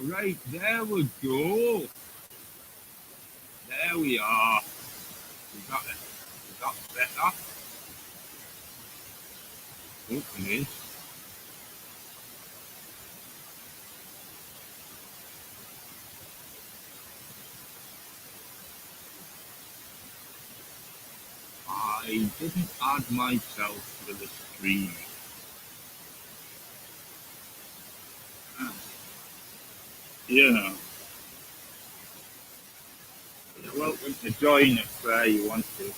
Right, there we go. There we are. We got it. We got better. Oh, it is. I didn't add myself to the stream. Yeah. You're welcome to join if you want to.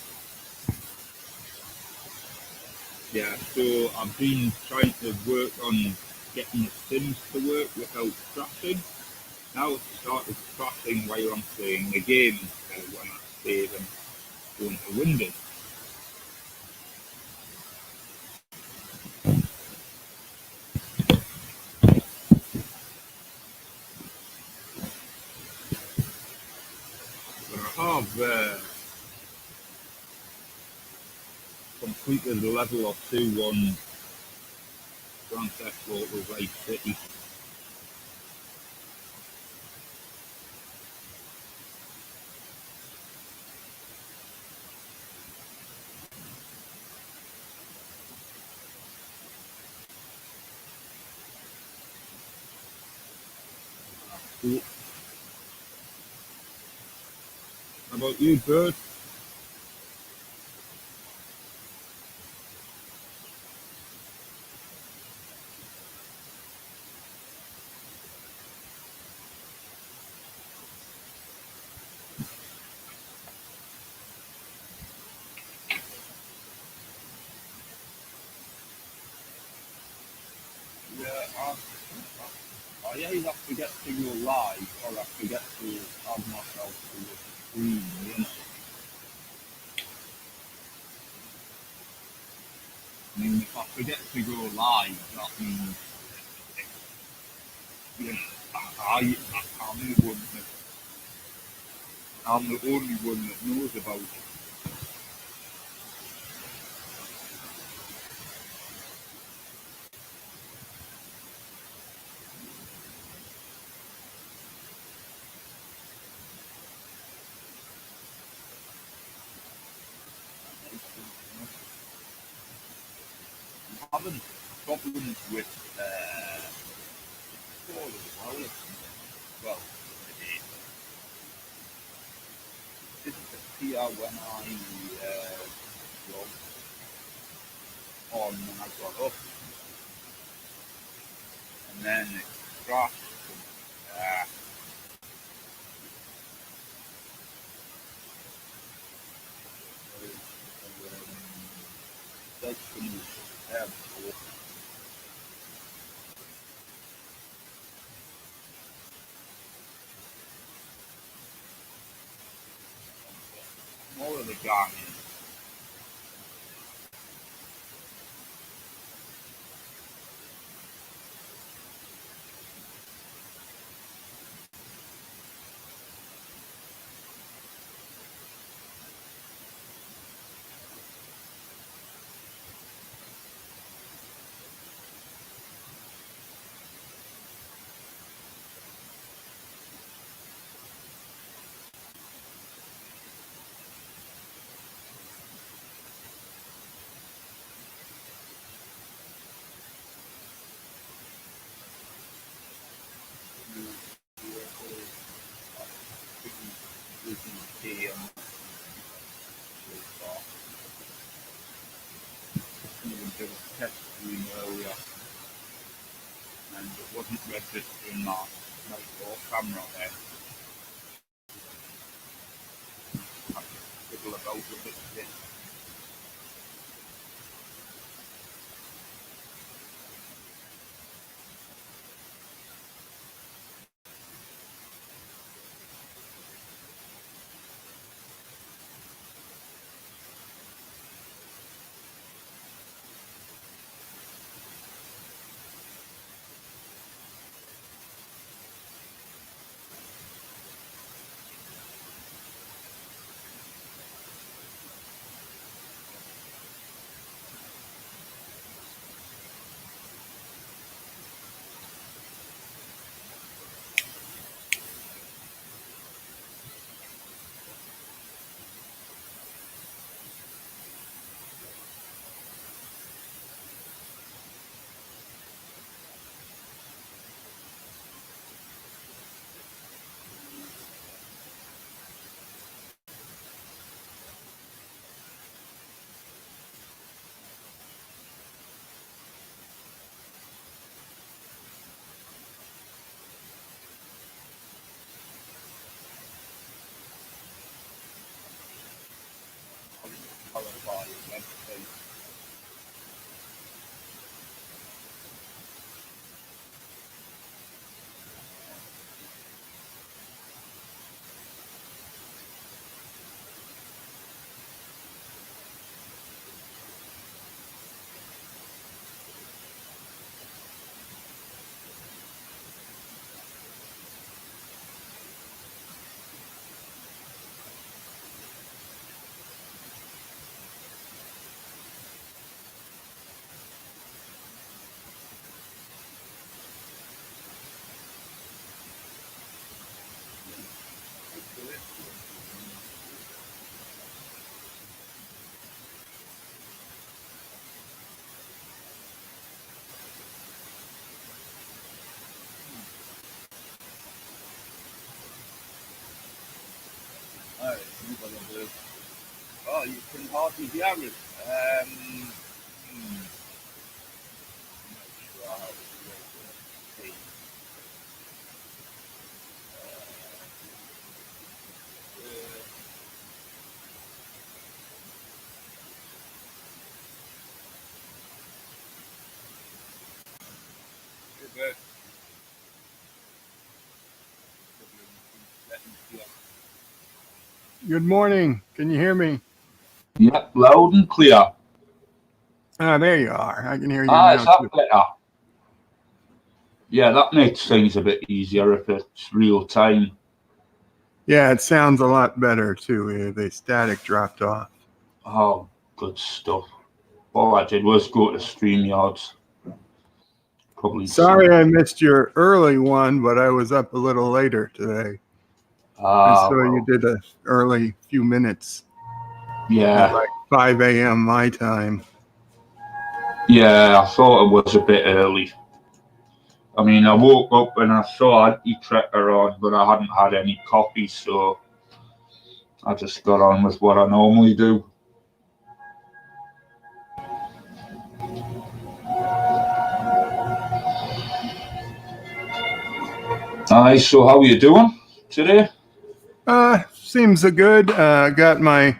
Yeah, so I've been trying to work on getting the Sims to work without crashing. Now it's started crashing while I'm playing the game instead of when I save and go into Windows. But I have completed a level or two on Grand Theft Auto Vice City. So, how about you, Bird? Yeah, I either forget to go live or I forget to add myself to the stream, you know. I mean, if I forget to go live, that means, you know, I'm the one that, I'm the only one that knows about it. I'm having problems with, well, it didn't appear when I logged on when I got up, and then it crashed. And, that's more of the game. Even did a test stream earlier, and it wasn't registering my camera there. I had to fiddle about with it. Oh, you can hardly hear us. Not sure how to see. Good morning. Can you hear me? Yep, loud and clear. Ah, there you are. I can hear you Is now that too. better? Yeah, that makes things a bit easier if it's real time. Yeah, it sounds a lot better too. The static dropped off. Oh, good stuff. All I did was go to StreamYards. Probably Sorry see. I missed your early one, but I was up a little later today. I saw you Well, did an early few minutes at yeah. like 5 a.m. my time. Yeah, I thought it was a bit early. I mean, I woke up and I saw Anti-Tracker on, but I hadn't had any coffee, so I just got on with what I normally do. Aye, so how are you doing today? Seems a good. Got my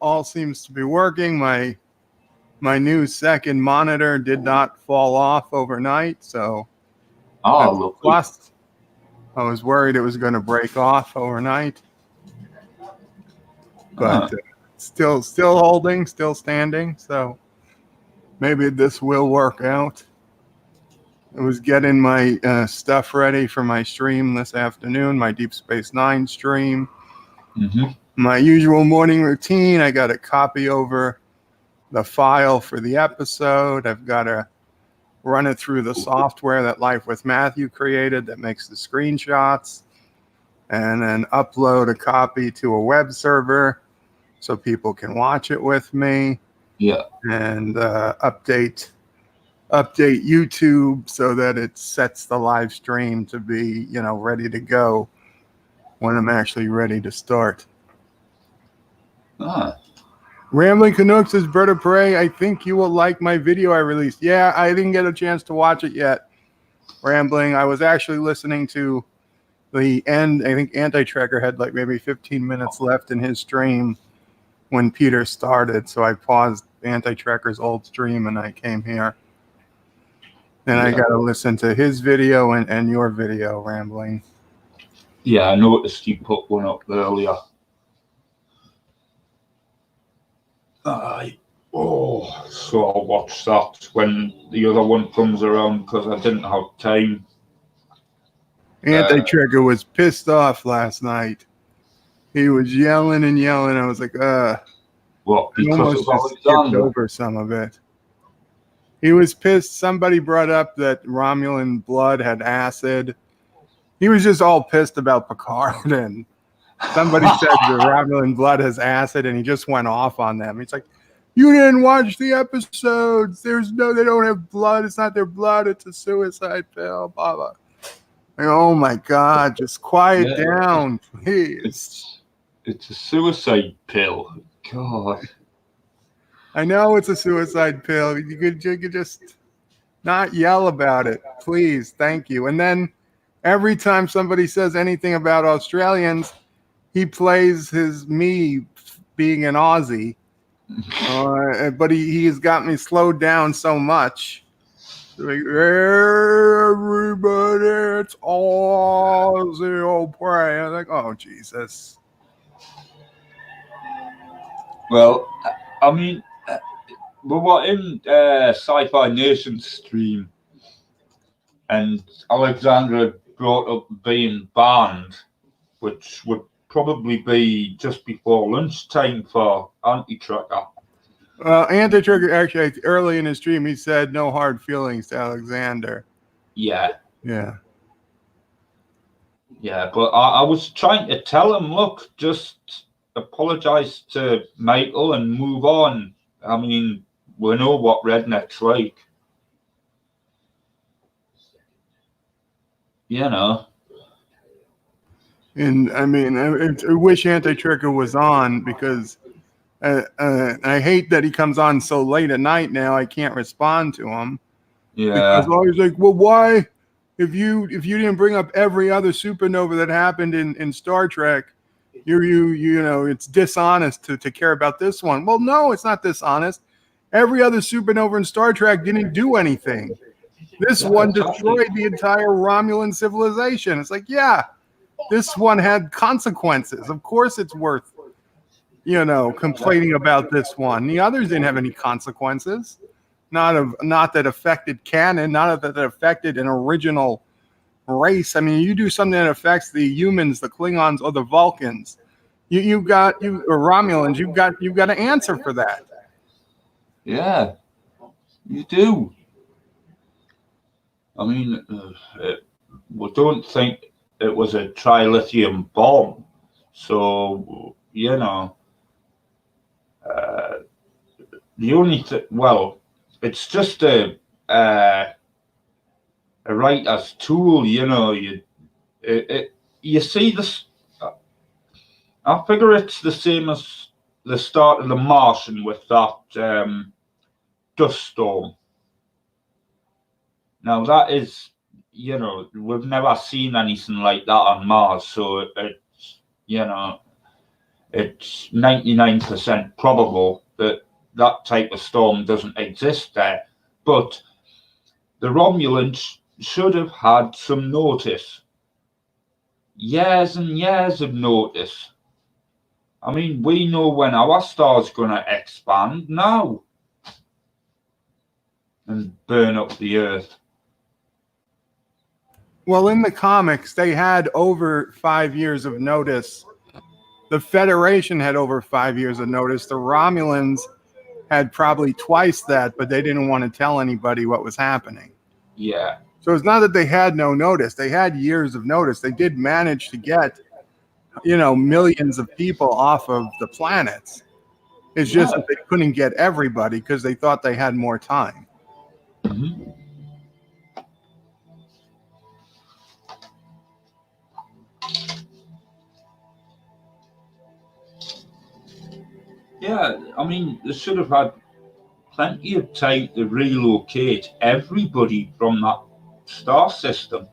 all seems to be working. My new second monitor did not fall off overnight, so Oh, that's a lovely. plus. I was worried it was going to break off overnight, but still holding, still standing. So maybe this will work out. I was getting my stuff ready for my stream this afternoon, my Deep Space Nine stream. Mm-hmm. My usual morning routine. I got to copy over the file for the episode. I've got to run it through the software that Life with Matthew created that makes the screenshots, and then upload a copy to a web server so people can watch it with me. Yeah. And update YouTube so that it sets the live stream to be, ready to go when I'm actually ready to start. Rambling Canucks is Bird of Prey. I think you will like my video I released. Yeah, I didn't get a chance to watch it yet. Rambling. I was actually listening to the end. I think Anti-Tracker had like maybe 15 minutes left in his stream when Peter started. So I paused Anti-Tracker's old stream and I came here. Then I got to listen to his video and your video, Rambling. Yeah, I noticed you put one up earlier. So I'll watch that when the other one comes around because I didn't have time. Anti-Tracker was pissed off last night. He was yelling and yelling. I was like, What, because of almost just skipped Alexander? over some of it. He was pissed. Somebody brought up that Romulan blood had acid. He was just all pissed about Picard, and somebody said the Romulan blood has acid, and he just went off on them. He's like, "You didn't watch the episodes. They don't have blood. It's not their blood. It's a suicide pill." Blah blah. Like, oh my God, just quiet down, please. It's a suicide pill. God. I know it's a suicide pill. You could just not yell about it, please. Thank you. And then every time somebody says anything about Australians, he plays me being an Aussie. But he has got me slowed down so much. Like, everybody, it's Aussie old prey. I'm like, oh, Jesus. Well, I mean, we were in Sci-Fi Nation stream, and Alexandra brought up being banned, which would probably be just before lunchtime for Anti-Tracker. Anti-Tracker, actually, early in his stream, he said no hard feelings to Alexander. Yeah. Yeah. Yeah, but I was trying to tell him, look, just apologize to Michael and move on. I mean, we know what rednecks like. You know. And I mean, I wish Anti-Trigger was on because I hate that he comes on so late at night now. I can't respond to him because Yeah. always like, well, why? If you didn't bring up every other supernova that happened in Star Trek, you know it's dishonest to care about this one. Well, no, it's not dishonest. Every other supernova in Star Trek didn't do anything. This Yeah, one exactly. destroyed the entire Romulan civilization. It's like, yeah, this one had consequences. Of course, it's worth, complaining about this one. The others didn't have any consequences. Not that affected canon. Not that affected an original race. I mean, you do something that affects the humans, the Klingons, or the Vulcans. You or Romulans. You've got to answer for that. Yeah, you do. I mean, we don't think it was a trilithium bomb, so the only well, it's just a writer's tool. You see this. I figure it's the same as the start of The Martian with that dust storm. Now that is, we've never seen anything like that on Mars, so it's 99% probable that that type of storm doesn't exist there. But the Romulans should have had some notice. Years and years of notice. I mean, we know when our star's going to expand now and burn up the Earth. Well, in the comics, they had over 5 years of notice. The Federation had over 5 years of notice. The Romulans had probably twice that, but they didn't want to tell anybody what was happening. Yeah. So it's not that they had no notice. They had years of notice. They did manage to get, millions of people off of the planets. It's just that they couldn't get everybody because they thought they had more time. Mm-hmm. Yeah, I mean, they should have had plenty of time to relocate everybody from that star system.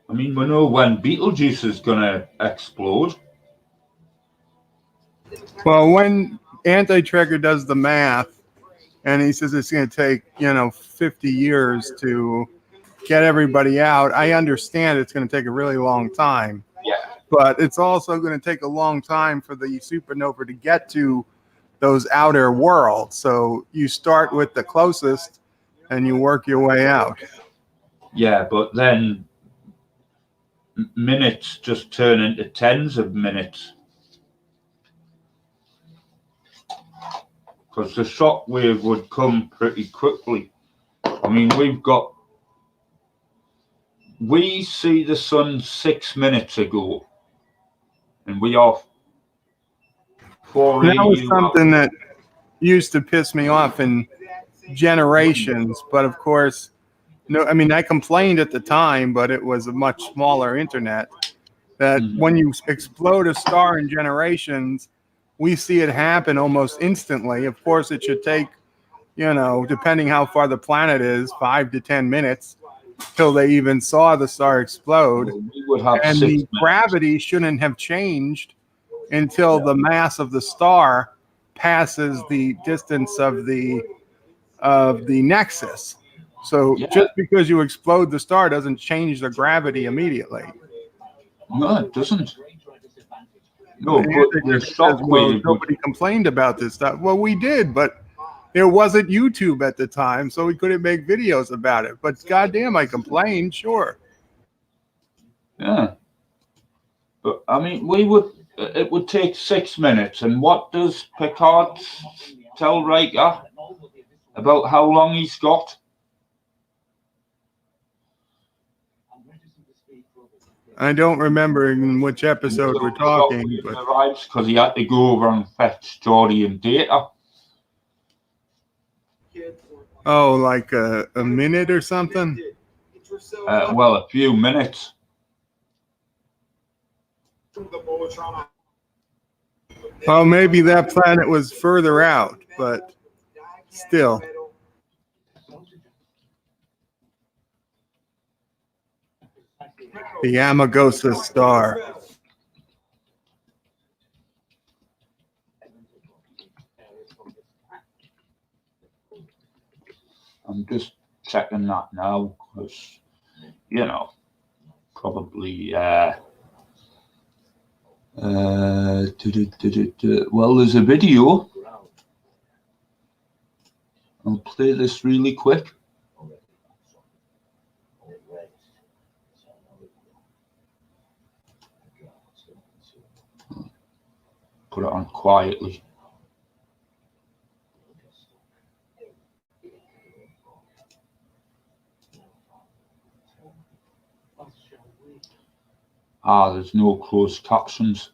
I mean, we know when Betelgeuse is going to explode. Well, when Anti-Trigger does the math, and he says it's going to take, 50 years to get everybody out, I understand it's going to take a really long time. Yeah. But it's also going to take a long time for the supernova to get to those outer worlds. So you start with the closest and you work your way out. Yeah, but then minutes just turn into tens of minutes. Because the shockwave would come pretty quickly. I mean, we see the sun 6 minutes ago, and we are 4 That was something that used to piss me off in Generations, but of course, no. I mean, I complained at the time, but it was a much smaller internet. That when you explode a star in Generations, we see it happen almost instantly. Of course, it should take, depending how far the planet is, 5 to 10 minutes till they even saw the star explode. We would have and 6 the minutes. Gravity shouldn't have changed until the mass of the star passes the distance of the nexus. So just because you explode the star doesn't change the gravity immediately. No, it doesn't. No, but the shockwave. Nobody complained about this stuff. Well, we did, but there wasn't YouTube at the time, so we couldn't make videos about it. But goddamn, I complained, sure. Yeah. But I mean, it would take 6 minutes. And what does Picard tell Riker about how long he's got? I don't remember in which episode we're talking. Because he had to go over and fetch Geordi and Data. Oh, like a minute or something? Well, a few minutes. Well, maybe that planet was further out, but still. The Amargosa star. I'm just checking that now because, you know, probably. Well, there's a video. I'll play this really quick. Put it on quietly. There's no closed captions.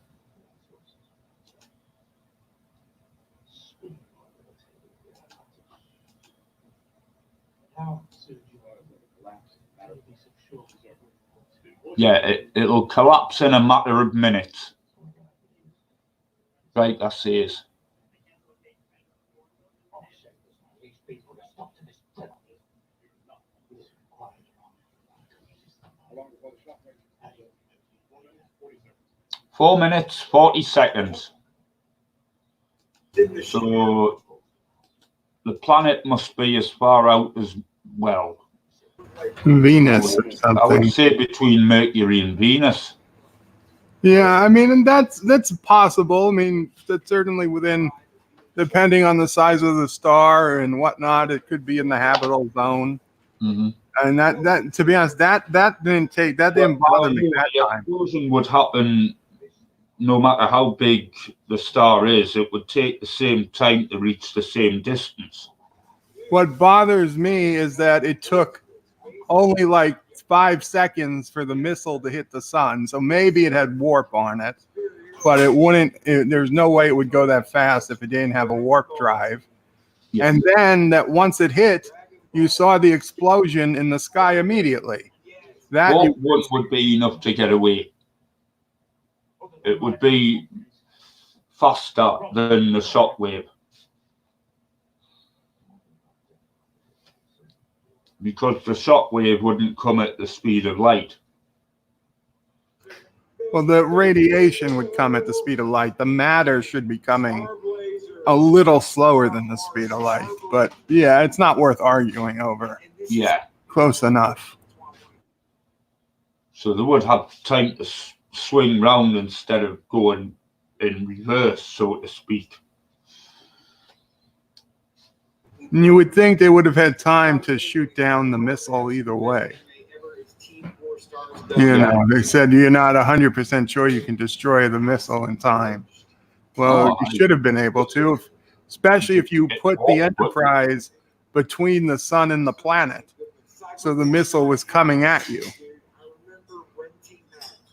Yeah, it'll collapse in a matter of minutes. Right, that says. Four minutes, 40 seconds. So the planet must be as far out as, well, Venus or something. I would say between Mercury and Venus. Yeah, I mean, and that's possible. I mean, that's certainly within, depending on the size of the star and whatnot, it could be in the habitable zone. Mm-hmm. And that, to be honest, that didn't bother me that the time. explosion would happen no matter how big the star is. It would take the same time to reach the same distance. What bothers me is that it took only like 5 seconds for the missile to hit the sun. So maybe it had warp on it, but it wouldn't. There's no way it would go that fast if it didn't have a warp drive. Yeah. And then that once it hit, you saw the explosion in the sky immediately. That Warp would be enough to get away. It would be faster than the shockwave. Because the shockwave wouldn't come at the speed of light. Well, the radiation would come at the speed of light. The matter should be coming a little slower than the speed of light. But yeah, it's not worth arguing over. Yeah. Close enough. So they would have time to swing round instead of going in reverse, so to speak. And you would think they would have had time to shoot down the missile either way. You know, they said you're not 100% sure you can destroy the missile in time. Well, you should have been able to, especially if you put the Enterprise between the sun and the planet. So the missile was coming at you.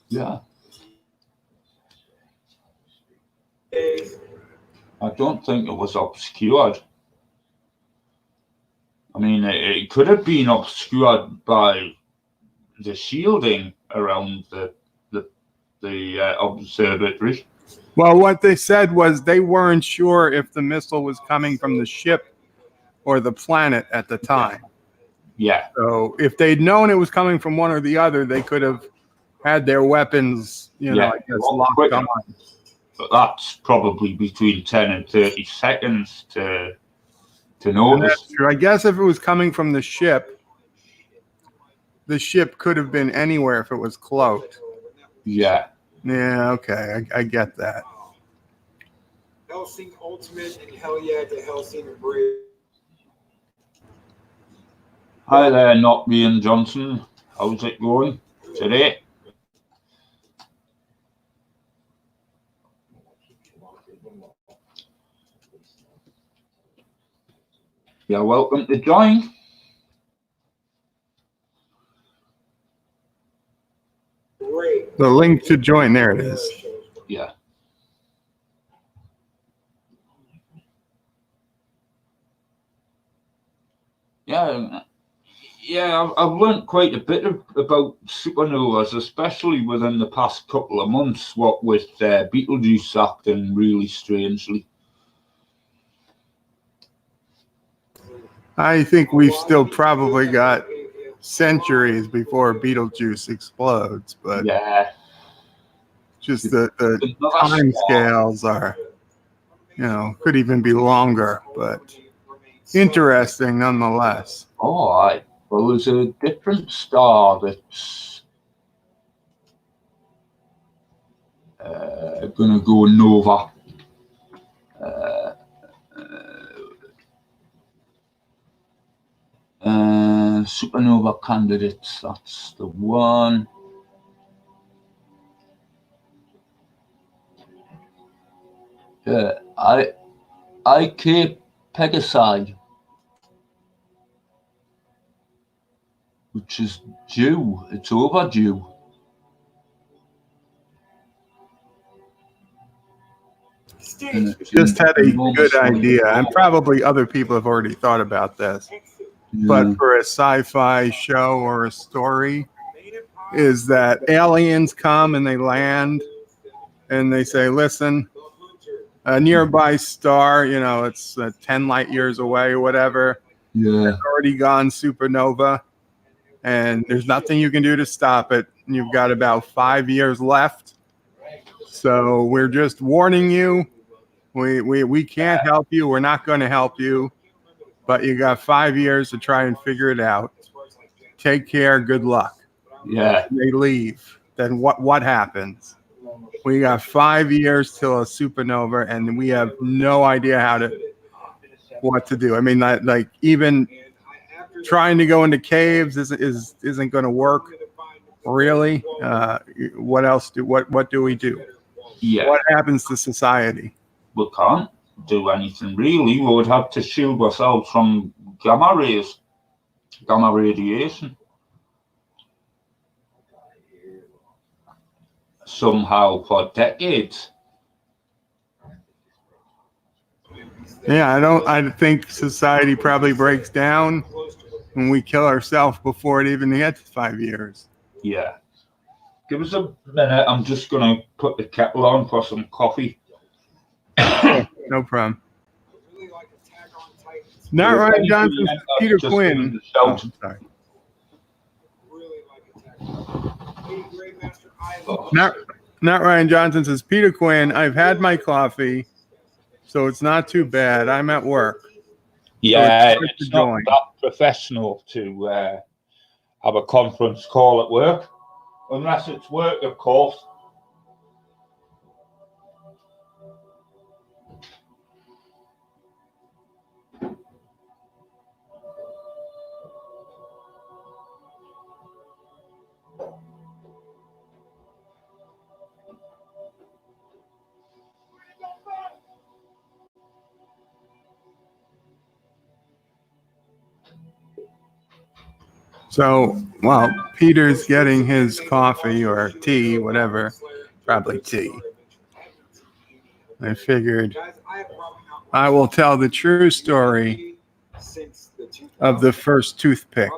Yeah. I don't think it was obscured. I mean, it could have been obscured by the shielding around the observatory. Well, what they said was they weren't sure if the missile was coming from the ship or the planet at the time. Yeah. So if they'd known it was coming from one or the other, they could have had their weapons, I guess, locked on. But that's probably between 10 and 30 seconds to notice. That's true. I guess if it was coming from the ship could have been anywhere if it was cloaked. Yeah. Yeah, okay. I get that. Helsing Ultimate and hell yeah to Helsing Bridge. Hi there, not me and Johnson. How's it going today? You're welcome to join. The link to join, there it is. Yeah. Yeah. Yeah, I've learned quite a bit about supernovas, especially within the past couple of months. What with Betelgeuse acting really strangely. I think we've still probably got centuries before Betelgeuse explodes, but Yeah, just the another time star. scales are, could even be longer, but interesting nonetheless. All right. Well, there's a different star that's gonna go nova. Supernova candidates. That's the one. IK Pegasi, which is due. It's overdue. And it's Just had a enormous good idea, money. and probably other people have already thought about this. Yeah. But for a sci-fi show or a story, is that aliens come and they land and they say, listen, a nearby star, it's 10 light years away or whatever, Yeah. already gone supernova, and there's nothing you can do to stop it. You've got about 5 years left. So we're just warning you. We can't help you. We're not going to help you. But you got 5 years to try and figure it out. Take care. Good luck. Yeah. They leave. Then what happens? We got 5 years till a supernova, and we have no idea what to do. I mean, like even trying to go into caves isn't going to work. Really? What else what do we do? Yeah. What happens to society? We can't do anything really. We would have to shield ourselves from gamma rays, gamma radiation. Somehow for decades. Yeah, I think society probably breaks down when we kill ourselves before it even gets 5 years. Yeah. Give us a minute. I'm just going to put the kettle on for some coffee. No problem. Not Ryan Johnson, Peter Quinn. Oh, sorry. Not Ryan Johnson says, Peter Quinn, I've had my coffee, so it's not too bad. I'm at work. Yeah, so it's not that professional to have a conference call at work, unless it's work, of course. So, well, Peter's getting his coffee or tea, whatever, probably tea. I figured I will tell the true story of the first toothpick.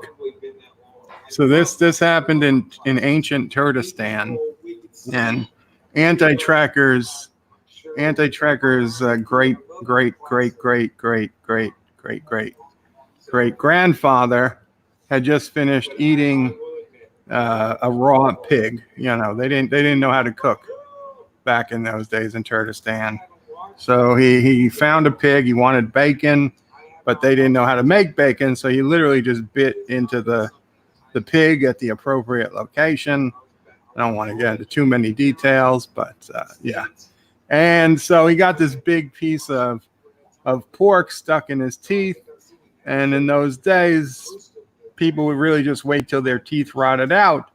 So this happened in ancient Kurdistan, and Anti-Tracker's great grandfather had just finished eating a raw pig. They didn't know how to cook back in those days in Kurdistan. So he found a pig. He wanted bacon, but they didn't know how to make bacon. So he literally just bit into the pig at the appropriate location. I don't want to get into too many details, but yeah. And so he got this big piece of pork stuck in his teeth. And in those days, people would really just wait till their teeth rotted out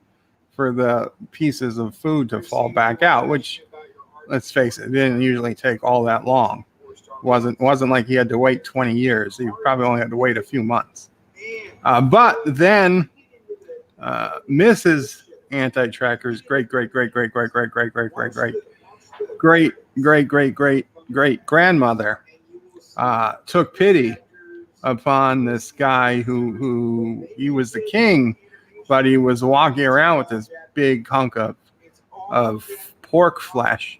for the pieces of food to fall back out, which, let's face it, didn't usually take all that long. Wasn't like he had to wait 20 years. He probably only had to wait a few months. But then Mrs. Anti-Tracker's great grandmother took pity upon this guy who he was the king, but he was walking around with this big hunk of pork flesh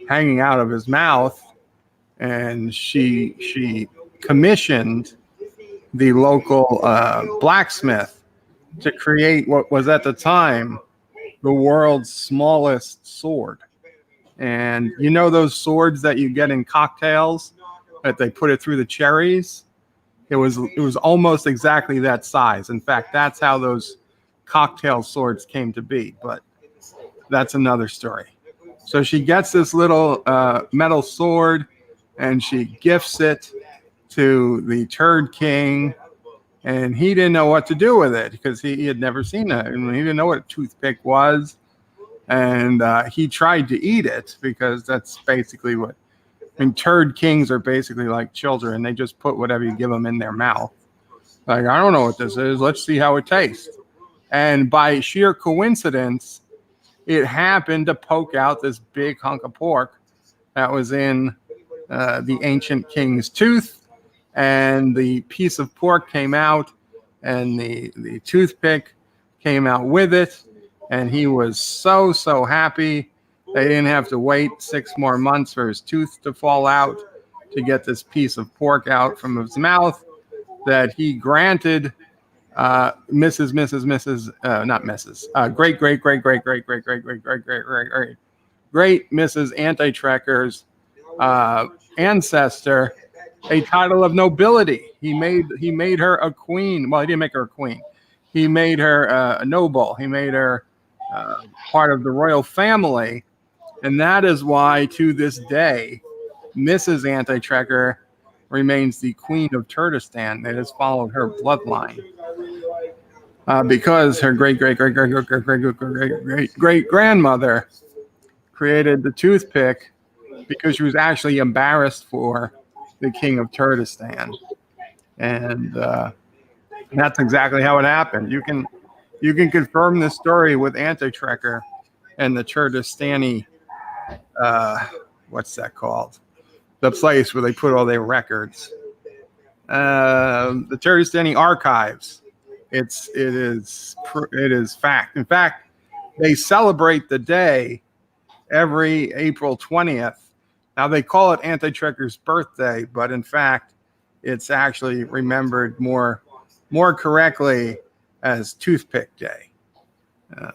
hanging out of his mouth, and she commissioned the local blacksmith to create what was at the time the world's smallest sword. And you know those swords that you get in cocktails that they put it through the cherries? It was almost exactly that size. In fact, that's how those cocktail swords came to be, but that's another story. So she gets this little metal sword and she gifts it to the Turd King, and he didn't know what to do with it because he had never seen it, and he didn't know what a toothpick was. And he tried to eat it because that's basically what, I mean, Turd Kings are basically like children. They just put whatever you give them in their mouth. Like, I don't know what this is. Let's see how it tastes. And by sheer coincidence, it happened to poke out this big hunk of pork that was in the ancient king's tooth. And the piece of pork came out, and the toothpick came out with it. And he was so happy. They didn't have to wait 6 more months for his tooth to fall out to get this piece of pork out from his Mrs. Great Mrs. Antitrecker's ancestor a title of nobility. He made her a queen. Well, he didn't make her a queen. He made her a noble. He made her part of the royal family. And that is why, to this day, Mrs. Antitrekker remains the Queen of Turdistan. It has followed her bloodline. Because her great-great-great-great-great-great-great-grandmother created the toothpick because she was actually embarrassed for the King of Turdistan. And that's exactly how it happened. You can confirm this story with Antitrekker and the Turdistani, what's that called? The place where they put all their records. The Turdistani archives. It is fact. In fact, they celebrate the day every April 20th. Now they call it Antitrekker's birthday, but in fact, it's actually remembered more correctly as Toothpick Day,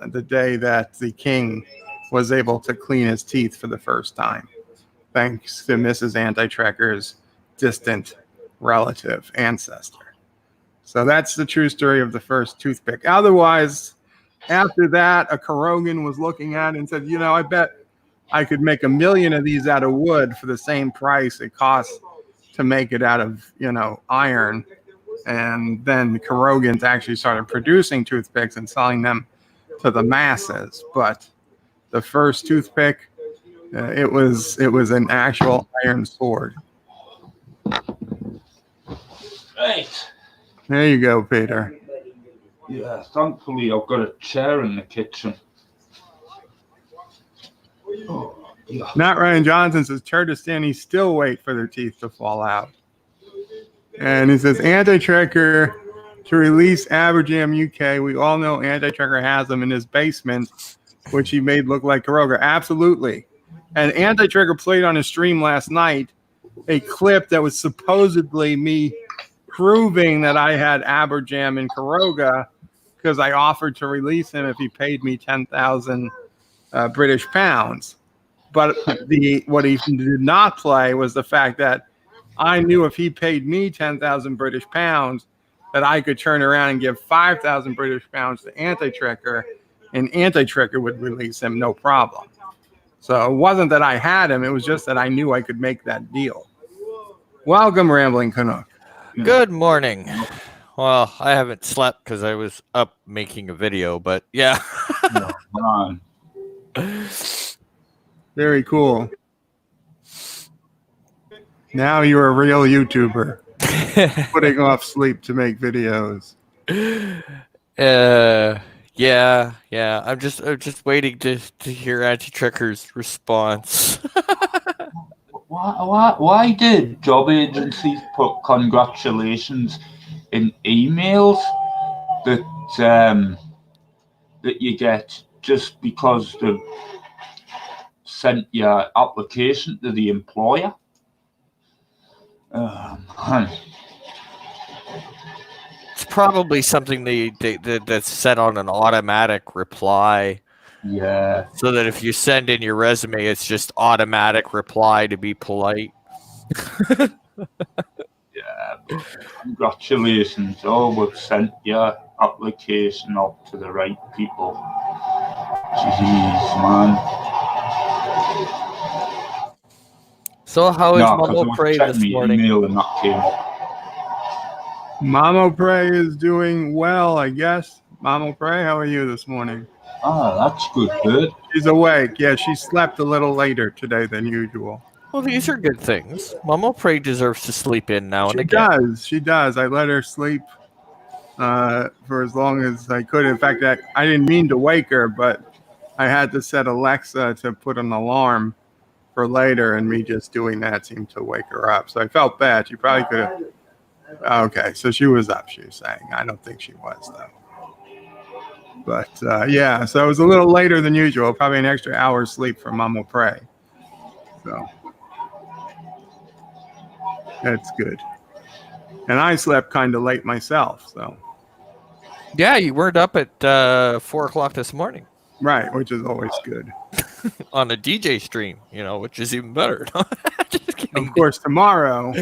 the day that the king was able to clean his teeth for the first time, thanks to Mrs. Antitrekker's distant relative ancestor. So that's the true story of the first toothpick. Otherwise, after that, a Karogan was looking at it and said, I bet I could make 1 million of these out of wood for the same price it costs to make it out of, iron. And then the Karogans actually started producing toothpicks and selling them to the masses. But the first toothpick, it was an actual iron sword. Right. There you go, Peter. Yeah, thankfully I've got a chair in the kitchen. Oh, yeah. Matt Ryan Johnson says Turdistanis still wait for their teeth to fall out. And he says Antitrekker to release Aberjam UK. We all know Antitrekker has them in his basement, which he made look like Karoga. Absolutely. And Antitrekker played on his stream last night a clip that was supposedly me proving that I had Aberjam in Karoga because I offered to release him if he paid me 10,000 British pounds. But what he did not play was the fact that I knew if he paid me 10,000 British pounds that I could turn around and give 5,000 British pounds to Antitrekker, and Antitrekker would release him no problem. So it wasn't that I had him, it was just that I knew I could make that deal. Welcome, Rambling Canuck. Good morning. Well, I haven't slept because I was up making a video, but yeah. Very cool. Now you're a real YouTuber, putting off sleep to make videos. Yeah. I'm just waiting to hear Antitrekker's response. Why did job agencies put congratulations in emails that you get just because they've sent your application to the employer? Man. It's probably something that's set on an automatic reply. Yeah. So that if you send in your resume, it's just automatic reply to be polite. Yeah. Congratulations. Oh, we've sent your application up to the right people. Jeez, man. So how is No, because I Momo was Pray checking this my morning? email and that came up. Mamo Pray is doing well, I guess. Mamo Pray, how are you this morning? Ah, that's good, bird. She's awake. Yeah, she slept a little later today than usual. Well, these are good things. Momo Pray deserves to sleep in now and She again. does. She does. I let her sleep for as long as I could. In fact, I didn't mean to wake her, but I had to set Alexa to put an alarm for later, and me just doing that seemed to wake her up. So I felt bad. She probably could have. Okay, so she was up, she was saying. I don't think she was, though. But yeah, so it was a little later than usual, probably an extra hour's sleep for Mama Pray. So that's good. And I slept kind of late myself, so. Yeah, you weren't up at 4 o'clock this morning Right, which is always good. on a DJ stream, which is even better. Just kidding. Of course, tomorrow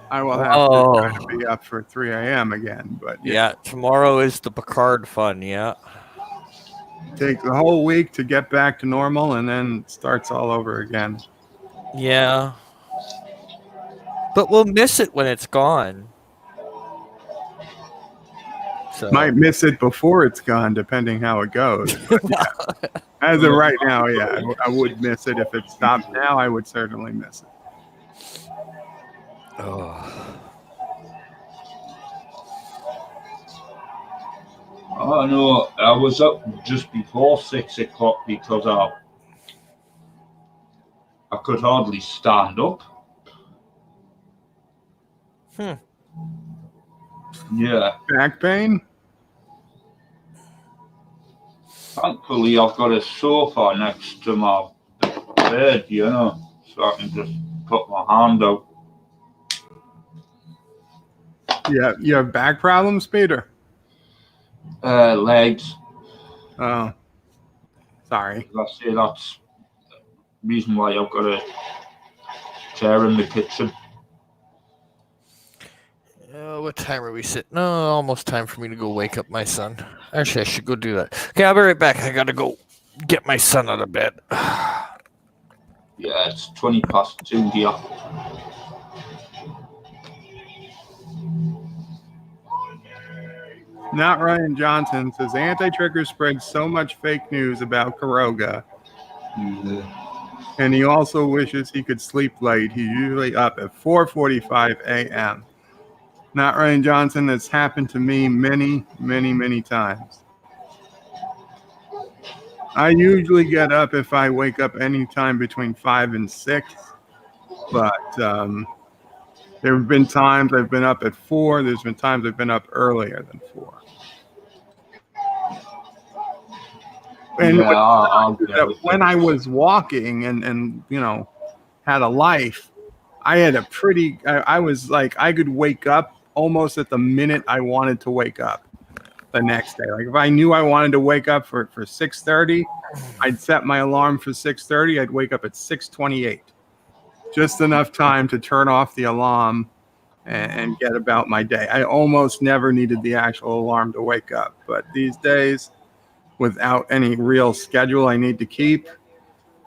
I will have to try to be up for 3 a.m. again. But Yeah, tomorrow is the Picard fun, yeah. it takes a whole week to get back to normal, and then it starts all over again. Yeah. But we'll miss it when it's gone. So. Might miss it before it's gone, depending how it goes. But, yeah. As of right now, yeah, I would miss it. If it stopped now, I would certainly miss it. Oh. Oh no, I was up just before 6 o'clock because I could hardly stand up. Yeah. Back pain? Thankfully, I've got a sofa next to my bed, so I can just put my hand out. Yeah, you have back problems, Peter? Legs. Oh, sorry. I say that's the reason why I've got a chair in the kitchen. What time are we sitting? No, almost time for me to go wake up my son. Actually, I should go do that. Okay, I'll be right back. I gotta go get my son out of bed. Yeah, it's 20 past 2 here. Not Ryan Johnson says anti-trigger spreads so much fake news about Karoga. And he also wishes he could sleep late. He's usually up at 4:45 a.m. Not Ryan Johnson. That's happened to me many, many, many times. I usually get up if I wake up anytime between 5 and 6. But there have been times I've been up at 4. There's been times I've been up earlier than 4. And Yeah, when I was walking and had a life, I had a pretty, I was like, I could wake up almost at the minute I wanted to wake up the next day. Like if I knew I wanted to wake up for 6:30, I'd set my alarm for 6:30. I'd wake up at 6:28. Just enough time to turn off the alarm and get about my day. I almost never needed the actual alarm to wake up. But these days, without any real schedule I need to keep,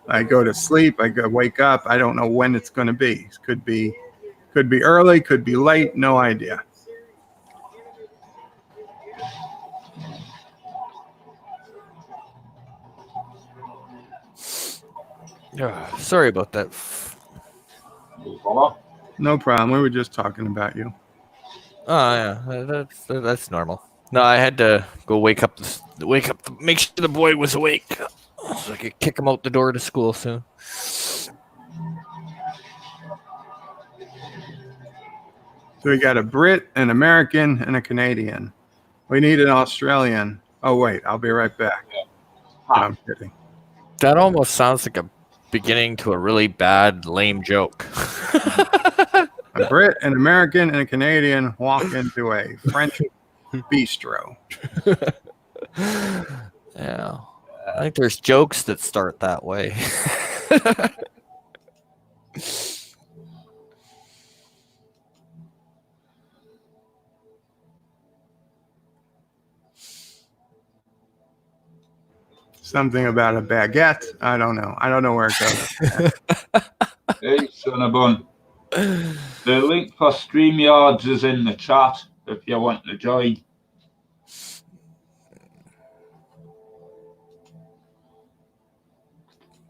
I go to sleep, I go wake up. I don't know when it's going to be. It could be early, could be late, no idea. Sorry about that. No problem. We were just talking about you. Oh yeah, that's normal. No, I had to go make sure the boy was awake, so I could kick him out the door to school soon. So we got a Brit, an American, and a Canadian. We need an Australian. Oh, wait. I'll be right back. No, I'm kidding. That almost sounds like a beginning to a really bad, lame joke. A Brit, an American, and a Canadian walk into a French bistro. Yeah. I think there's jokes that start that way. Something about a baguette. I don't know. I don't know where it goes. Hey, son of a bun. The link for StreamYards is in the chat if you want to join.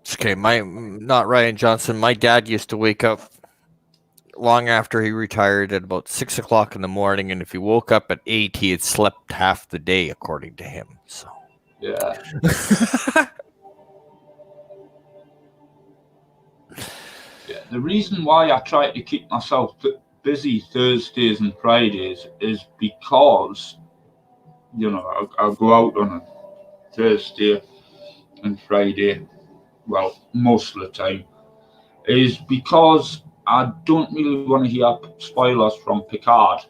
It's okay. Not Ryan Johnson. My dad used to wake up long after he retired at about 6 o'clock in the morning, and if he woke up at 8, he had slept half the day, according to him. So. Yeah. Yeah. The reason why I try to keep myself busy Thursdays and Fridays is because, you know, I go out on a Thursday and Friday, well, most of the time, is because I don't really want to hear spoilers from Picard.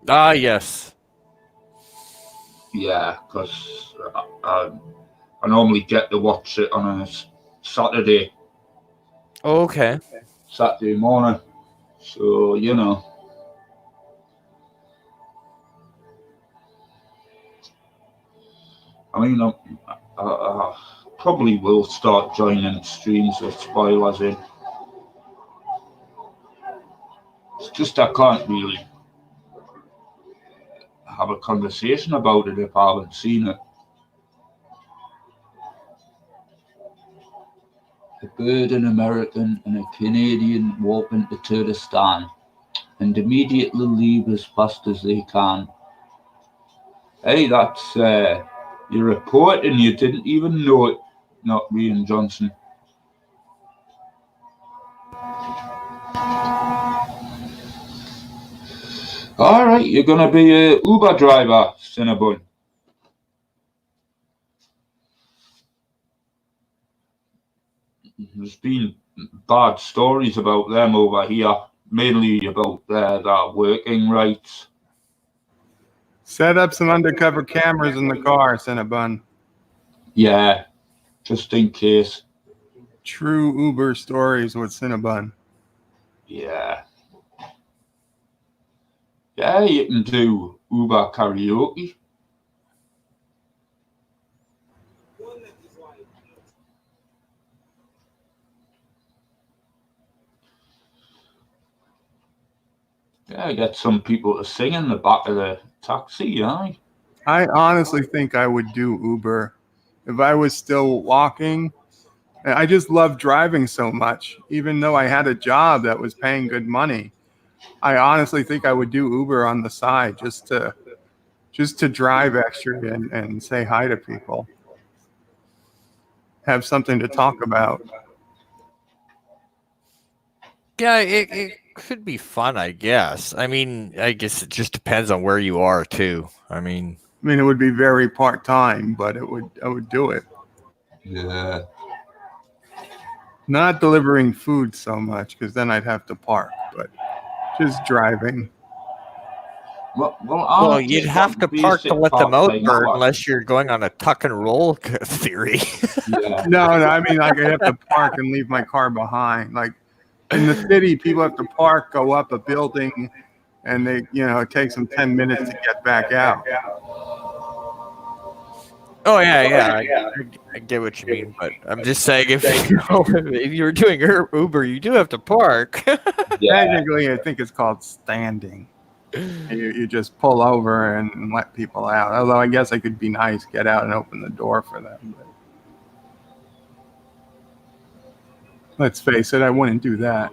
Ah, yes. Yeah, because I normally get to watch it on a Saturday Okay. morning. So, you know. I mean, I probably will start joining streams with spoilers in. It's just I can't really have a conversation about it if I haven't seen it. A bird, an American, and a Canadian walk into Kurdistan and immediately leave as fast as they can. Hey, that's your report, and you didn't even know it, not Ryan Johnson. All right, you're gonna be a Uber driver, Cinnabon. There's been bad stories about them over here, mainly about their working rights. Set up some undercover cameras in the car, Cinnabon. Yeah, just in case. True Uber stories with Cinnabon. Yeah. Yeah, you can do Uber karaoke. Yeah, get some people to sing in the back of the taxi, aye. I honestly think I would do Uber if I was still walking. I just love driving so much, even though I had a job that was paying good money. I honestly think I would do Uber on the side just to drive extra and say hi to people. Have something to talk about. Yeah, it could be fun, I guess. I mean, I guess it just depends on where you are, too. I mean, it would be very part-time, but I would do it. Yeah. Not delivering food so much, because then I'd have to park, but just driving. Well, you'd have to park to let them out, Bert, unless you're going on a tuck and roll theory. Yeah. No, I mean, like, I have to park and leave my car behind. Like, in the city, people have to park, go up a building, and they, it takes them 10 minutes to get back out. Oh, yeah. I get what you mean, but I'm just saying if you're doing Uber, you do have to park. Yeah. Technically, I think it's called standing. You just pull over and let people out. Although I guess I could be nice, get out and open the door for them. But let's face it, I wouldn't do that.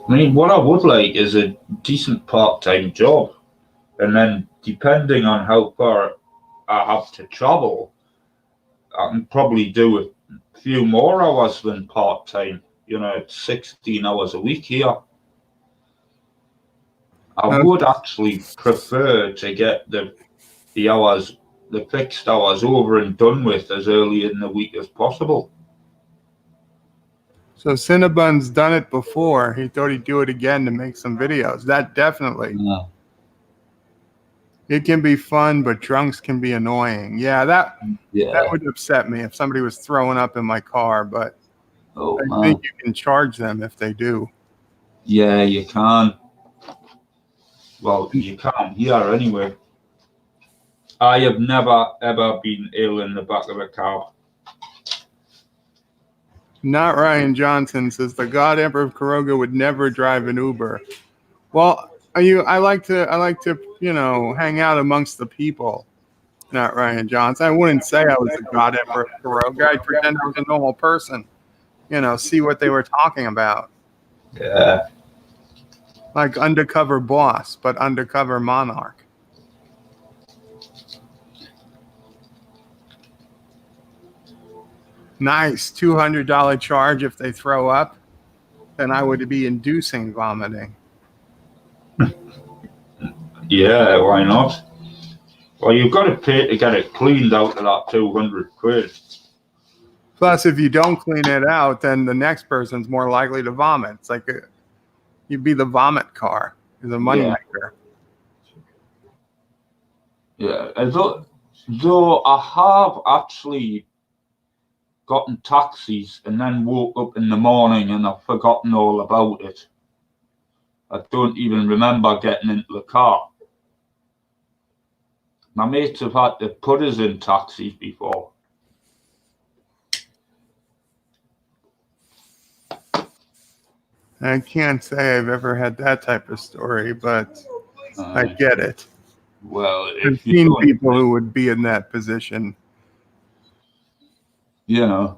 I mean, what I would like is a decent part-time job. And then, depending on how far I have to travel, I can probably do it few more hours than part-time. You know, it's 16 hours a week here. I would actually prefer to get the hours, the fixed hours over and done with as early in the week as possible. So Cinnabon's done it before. He thought he'd do it again to make some videos. That definitely. Yeah. It can be fun, but drunks can be annoying. Yeah, that would upset me if somebody was throwing up in my car, but I think you can charge them if they do. Yeah, you can. Well, you can here anyway. I have never, ever been ill in the back of a car. Not Ryan Johnson says the God Emperor of Karoga would never drive an Uber. Well, I like to hang out amongst the people. Not Ryan Johnson. I wouldn't say I was the God Emperor of Karoga. I'd pretend I was a normal person. See what they were talking about. Yeah. Like undercover boss, but undercover monarch. Nice. $200 charge if they throw up. Then I would be inducing vomiting. Yeah, why not? Well, you've got to pay to get it cleaned out of that 200 quid. Plus, if you don't clean it out, then the next person's more likely to vomit. It's like you'd be the vomit car, the moneymaker. Yeah, though I have actually gotten taxis and then woke up in the morning and I've forgotten all about it. I don't even remember getting into the car. My mates have had to put us in taxis before. I can't say I've ever had that type of story, but I get it. Well, I've seen people who would be in that position. But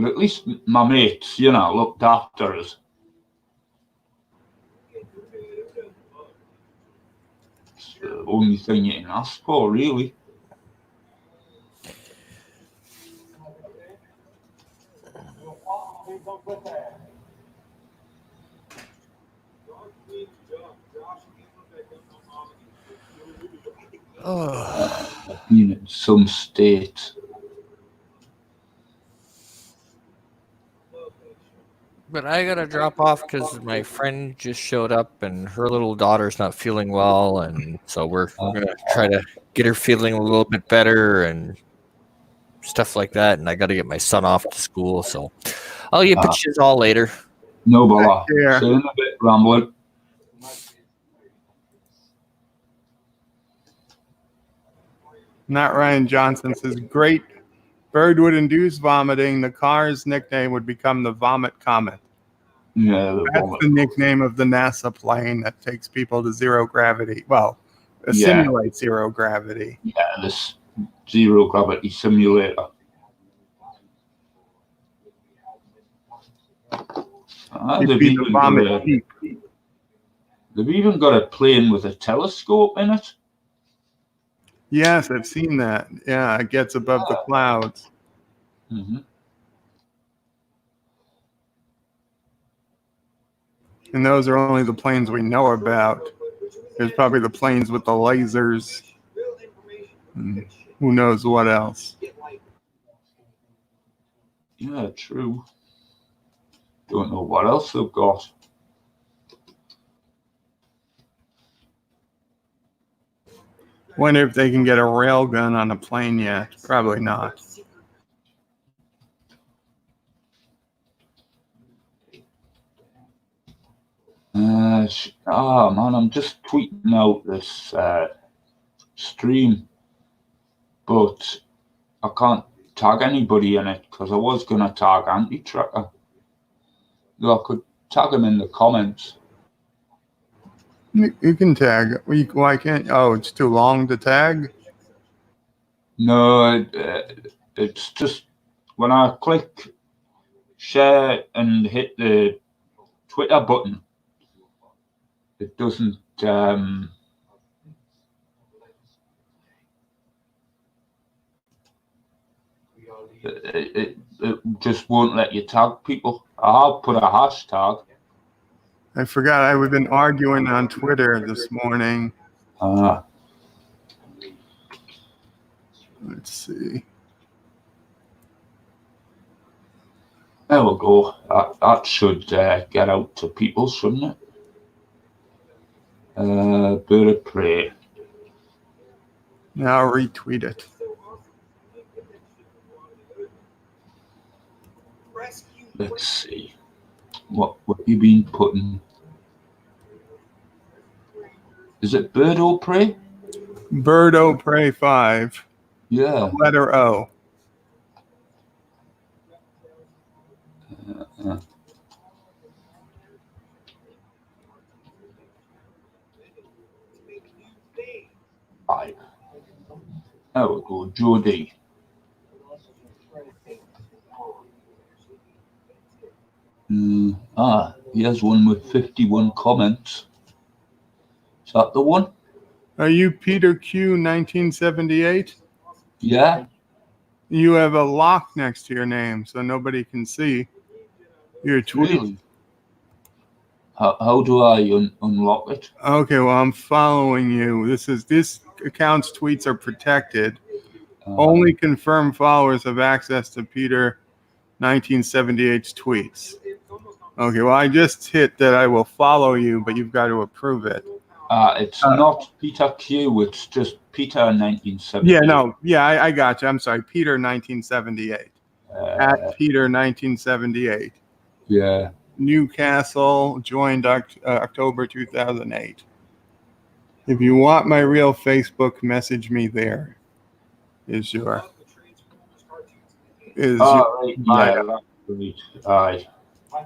at least my mates, looked after us. It's the only thing you can ask for, really. Been in some state. But I gotta drop off because my friend just showed up and her little daughter's not feeling well, and so we're gonna try to get her feeling a little bit better and stuff like that. And I gotta get my son off to school, so I'll get pictures all later. No bother. See you in a bit, Rambler. Not Ryan Johnson says, great. Bird would induce vomiting. The car's nickname would become the Vomit Comet. Yeah, that's the nickname of the NASA plane that takes people to zero gravity. Well, simulates zero gravity. Yeah, this zero gravity simulator. They've even got a plane with a telescope in it. Yes, I've seen that. Yeah, it gets above the clouds. Mm-hmm. And those are only the planes we know about. There's probably the planes with the lasers. And who knows what else? Yeah, true. Don't know what else they've got. Wonder if they can get a railgun on a plane yet. Probably not. Man, I'm just tweeting out this stream, but I can't tag anybody in it because I was going to tag Anti-Tracker. I could tag him in the comments. You can tag. Why can't? Oh, it's too long to tag? No, it's just when I click share and hit the Twitter button, it doesn't It just won't let you tag people. I'll put a hashtag. I forgot I've been arguing on Twitter this morning. Let's see. There we go. That should get out to people, shouldn't it? Bird of prey. Now I'll retweet it. Let's see. What you been putting? Is it Bird of Prey? Bird O Prey 5. Yeah. Letter O. Five. There we go, Jody. Here's one with 51 comments. Is that the one? Are you Peter Q 1978? Yeah. You have a lock next to your name, so nobody can see your tweet. Really? How do I unlock it? Okay, well, I'm following you. This account's tweets are protected. Only confirmed followers have access to Peter 1978's tweets. Okay, well, I just hit that I will follow you, but you've got to approve it. It's not Peter Q, it's just Peter 1978. Yeah, no, yeah, I got you. I'm sorry, Peter 1978. At Peter 1978. Yeah. Newcastle, joined October 2008. If you want my real Facebook, message me there. Is your Aye.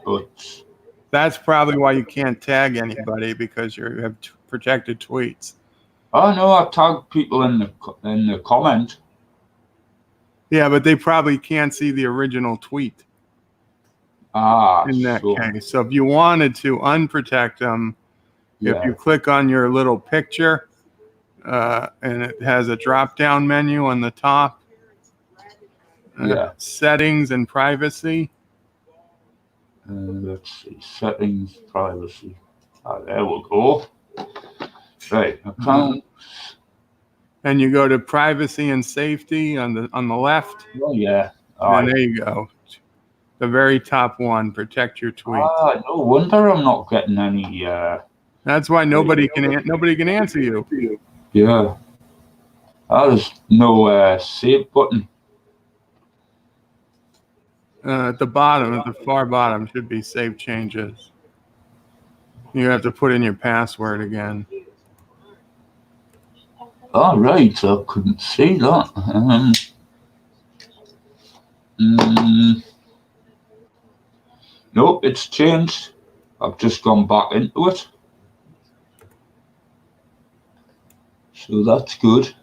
But that's probably why you can't tag anybody, because you have protected tweets. Oh no, I tagged people in the comment. Yeah, but they probably can't see the original tweet. In that case, so if you wanted to unprotect them, if you click on your little picture, and it has a drop-down menu on the top, settings and privacy. Let's see, settings, privacy. There we go. Right, account. And you go to privacy and safety on the left. Oh yeah. And there you go. The very top one, protect your tweets. No wonder I'm not getting any. That's why nobody can answer you. Yeah. There's no save button. At the bottom, at the far bottom, should be save changes. You have to put in your password again. All right, I couldn't see that. Nope, it's changed. I've just gone back into it. So that's good.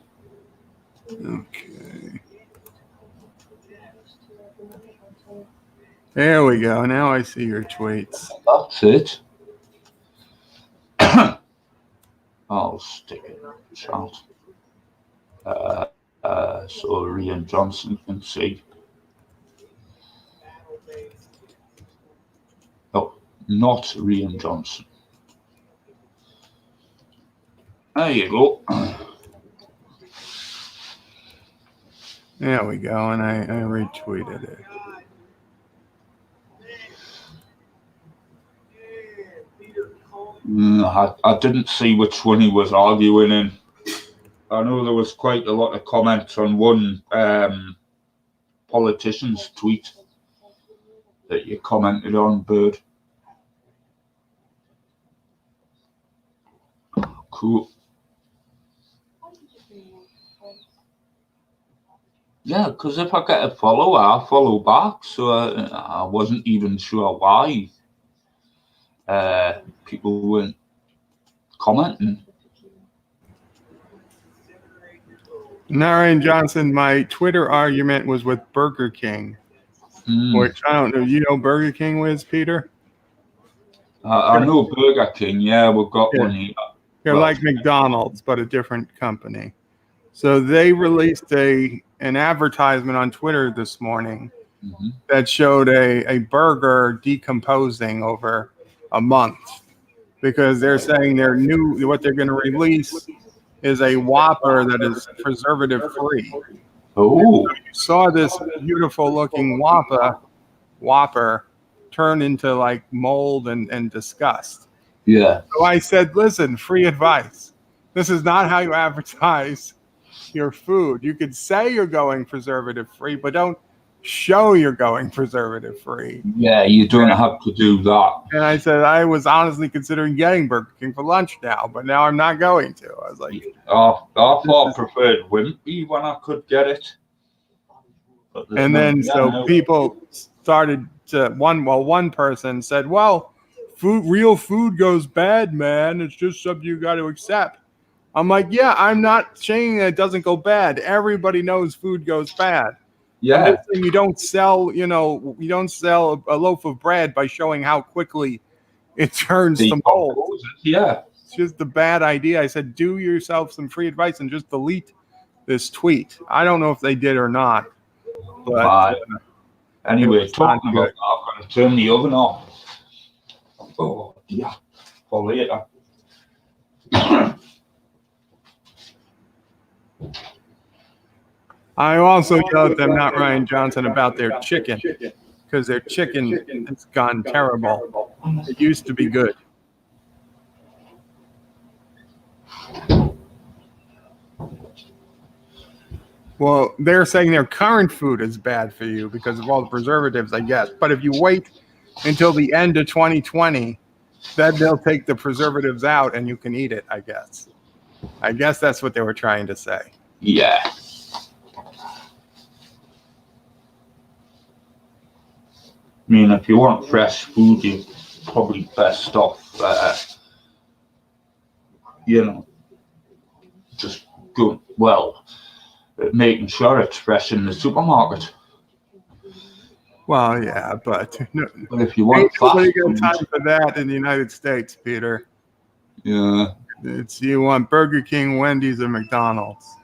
Okay. There we go. Now I see your tweets. That's it. I'll stick it in the chat. So Rian Johnson can see. Oh, not Rian Johnson. There you go. There we go, and I retweeted it. I didn't see which one he was arguing in. I know there was quite a lot of comments on one politician's tweet that you commented on, Bird. Cool. Yeah, because if I get a follower, I follow back. So I wasn't even sure why people weren't commenting. Narayan Johnson, my Twitter argument was with Burger King, which I don't know. You know Burger King is, Peter? I know Burger King. Yeah, we've got one here. They're like McDonald's, but a different company. So they released an advertisement on Twitter this morning Mhm. that showed a burger decomposing over a month because they're saying what they're going to release is a Whopper that is preservative free. Oh, Saw this beautiful looking Whopper turn into like mold and disgust. yeah. So I said, listen, free advice. This is not how you advertise your food. You could say you're going preservative free, but don't show you're going preservative free. Yeah, you don't have to do that. And I said, I was honestly considering getting Burger King for lunch now, but now I'm not going to. I was like, I thought I preferred Wimpy when I could get it. But there's and no- then yeah, so no. people started to one person said, well, real food goes bad, man. It's just something you got to accept. I'm like, yeah, I'm not saying that it doesn't go bad. Everybody knows food goes bad. Yeah, I'm just saying you don't sell a loaf of bread by showing how quickly it turns to mold. decompose it, yeah. It's just a bad idea. I said, do yourself some free advice and just delete this tweet. I don't know if they did or not. But Right. Anyway, it's not talking about that, I'm going to turn the oven off. Oh, yeah. For later. I also yelled at them, not Ryan Johnson, about their chicken because their chicken has gone terrible. It used to be good. Well, they're saying their current food is bad for you because of all the preservatives, I guess. But if you wait until the end of 2020, then they'll take the preservatives out and you can eat it, I guess. I guess that's what they were trying to say. Yeah. I mean, if you want fresh food, you're probably best off, just go, making sure it's fresh in the supermarket. Well, yeah, but no, But if you want ain't nobody fast got food, time for that in the United States, Peter. yeah, It's you want Burger King, Wendy's, or McDonald's.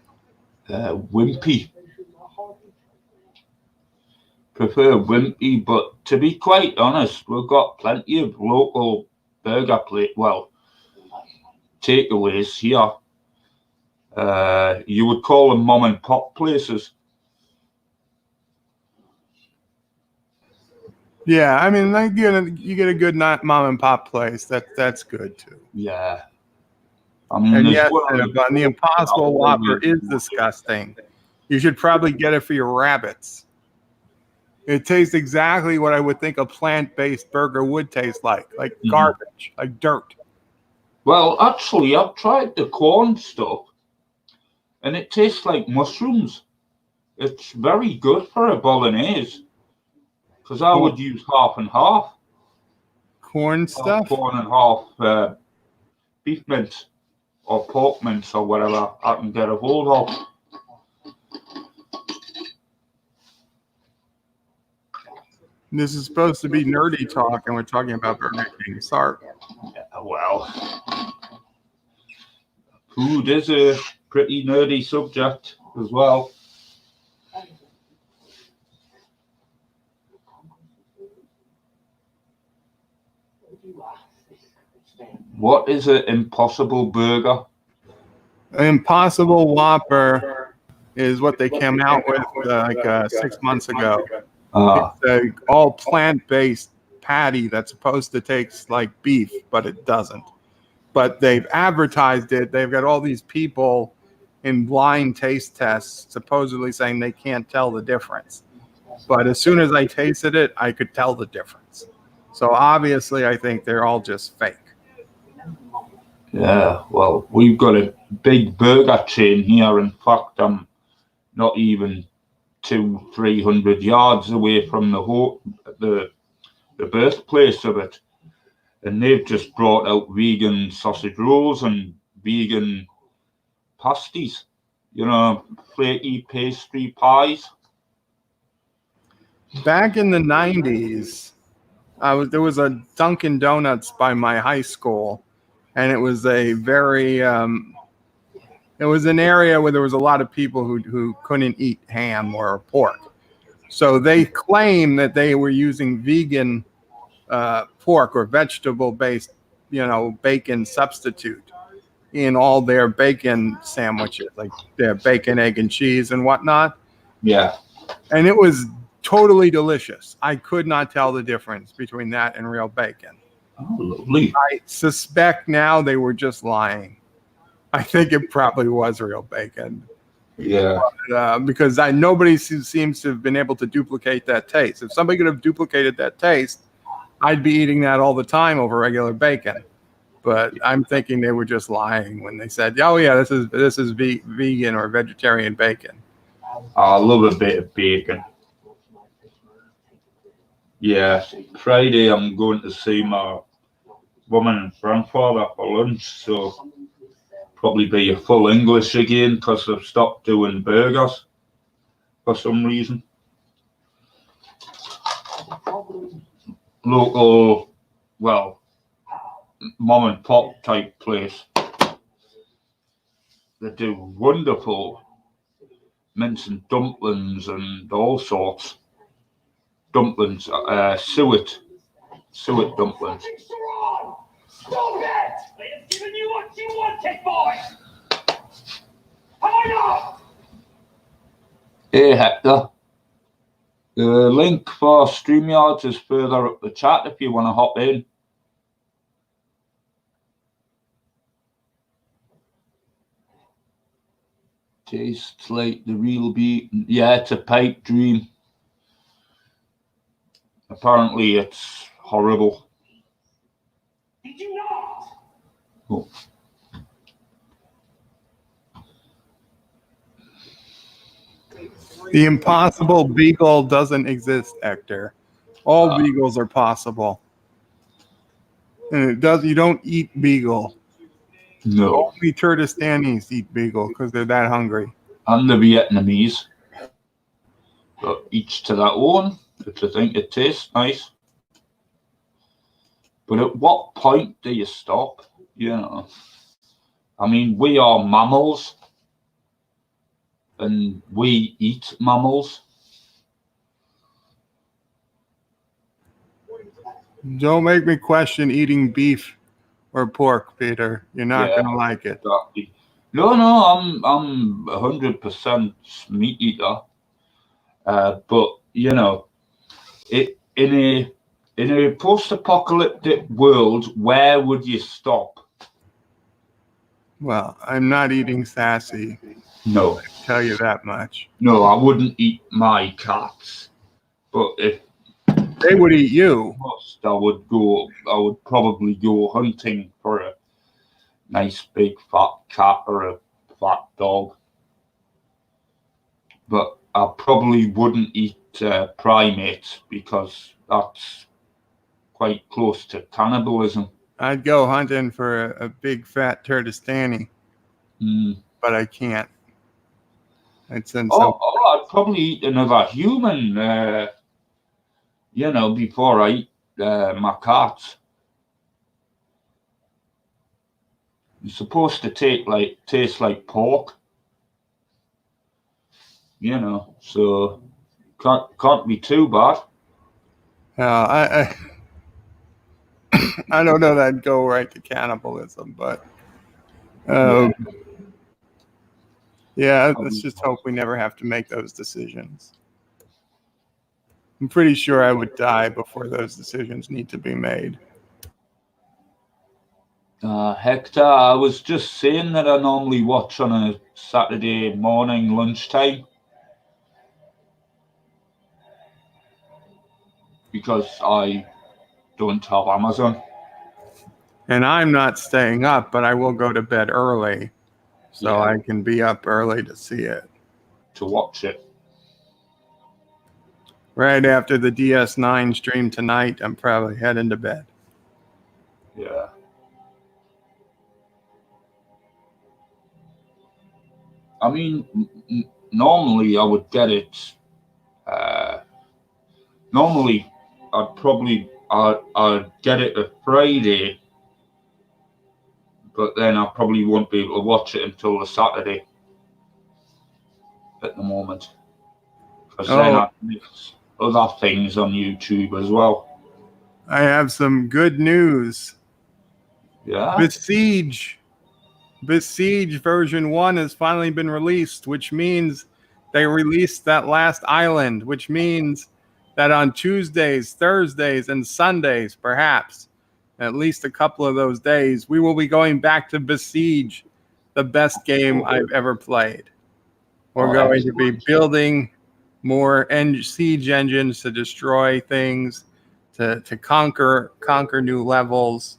Wimpy. Prefer Wimpy, but to be quite honest, we've got plenty of local burger takeaways here. You would call them mom and pop places. Yeah, I mean, like you get a good mom and pop place. That's good too. Yeah. I mean, And there's yes, one the Impossible Whopper is disgusting. You should probably get it for your rabbits. It tastes exactly what I would think a plant-based burger would taste like garbage, like dirt. Well, actually, I've tried the corn stuff, and it tastes like mushrooms. It's very good for a bolognese, because I would use half and half. Corn Half stuff. corn and half beef mince or pork mince or whatever I can get a hold of. This is supposed to be nerdy talk, and we're talking about Burger King. Sorry. Yeah, well, food is a pretty nerdy subject as well. What is an Impossible Burger? An Impossible Whopper is what they came out with 6 months ago. It's a all plant-based patty that's supposed to taste like beef, but it doesn't. But they've advertised it. They've got all these people in blind taste tests supposedly saying they can't tell the difference. But as soon as I tasted it, I could tell the difference. So obviously, I think they're all just fake. Yeah, well, we've got a big burger chain here. In fact, I'm not even 200-300 yards away from the birthplace of it, and they've just brought out vegan sausage rolls and vegan pasties, flaky pastry pies. Back in the 90s, there was a Dunkin' Donuts by my high school, and it was a very It was an area where there was a lot of people who couldn't eat ham or pork. So they claim that they were using vegan pork or vegetable-based, bacon substitute in all their bacon sandwiches, like their bacon, egg, and cheese and whatnot. Yeah. And it was totally delicious. I could not tell the difference between that and real bacon. Oh, lovely. I suspect now they were just lying. I think it probably was real bacon. Yeah. Because nobody seems to have been able to duplicate that taste. If somebody could have duplicated that taste, I'd be eating that all the time over regular bacon. But I'm thinking they were just lying when they said, "Oh yeah, this is vegan or vegetarian bacon." I love a bit of bacon. Yeah, Friday I'm going to see my woman and grandfather for lunch, so probably be a full English again because I've stopped doing burgers for some reason. Local, well, mom and pop type place. They do wonderful mince and dumplings and all sorts. Dumplings, suet dumplings. Stop it! They have given you what you wanted, boys! Have I not? Hey Hector, the link for StreamYards is further up the chat if you want to hop in. Tastes like the real beef. Yeah, it's a pipe dream. Apparently it's horrible. Did you not? Oh. The impossible beagle doesn't exist, Hector. All beagles are possible. And you don't eat beagle. No. Only Turdistanis eat beagle because they're that hungry. And the Vietnamese. But each to their own, if you think it tastes nice. But at what point do you stop? I mean, we are mammals. And we eat mammals. Don't make me question eating beef or pork, Peter. You're not gonna like it. Exactly. No, I'm 100% meat eater. But in a post-apocalyptic world, where would you stop? Well, I'm not eating sassy. No. I tell you that much. No, I wouldn't eat my cats. But if they would eat you, I would probably go hunting for a nice big fat cat or a fat dog. But I probably wouldn't eat primates because that's quite close to cannibalism. I'd go hunting for a big fat Turdistani, but I can't. I'd I'd probably eat another human, before I eat my cat. It's supposed to taste like pork, so can't be too bad. I don't know that I'd go right to cannibalism, but yeah, let's just hope we never have to make those decisions. I'm pretty sure I would die before those decisions need to be made. Hector, I was just saying that I normally watch on a Saturday morning lunchtime because I don't have Amazon. And I'm not staying up, but I will go to bed early so I can be up early to see it. To watch it. Right after the DS9 stream tonight, I'm probably heading to bed. Yeah. I mean, normally I would get it. Normally, I'd get it a Friday but then I probably won't be able to watch it until the Saturday at the moment. Because then I miss other things on YouTube as well. I have some good news. Yeah. Besiege version 1 has finally been released, which means they released that last island, which means that on Tuesdays, Thursdays, and Sundays, perhaps, at least a couple of those days, we will be going back to Besiege, the best game I've ever played. We're going to be building more siege engines to destroy things, to conquer new levels.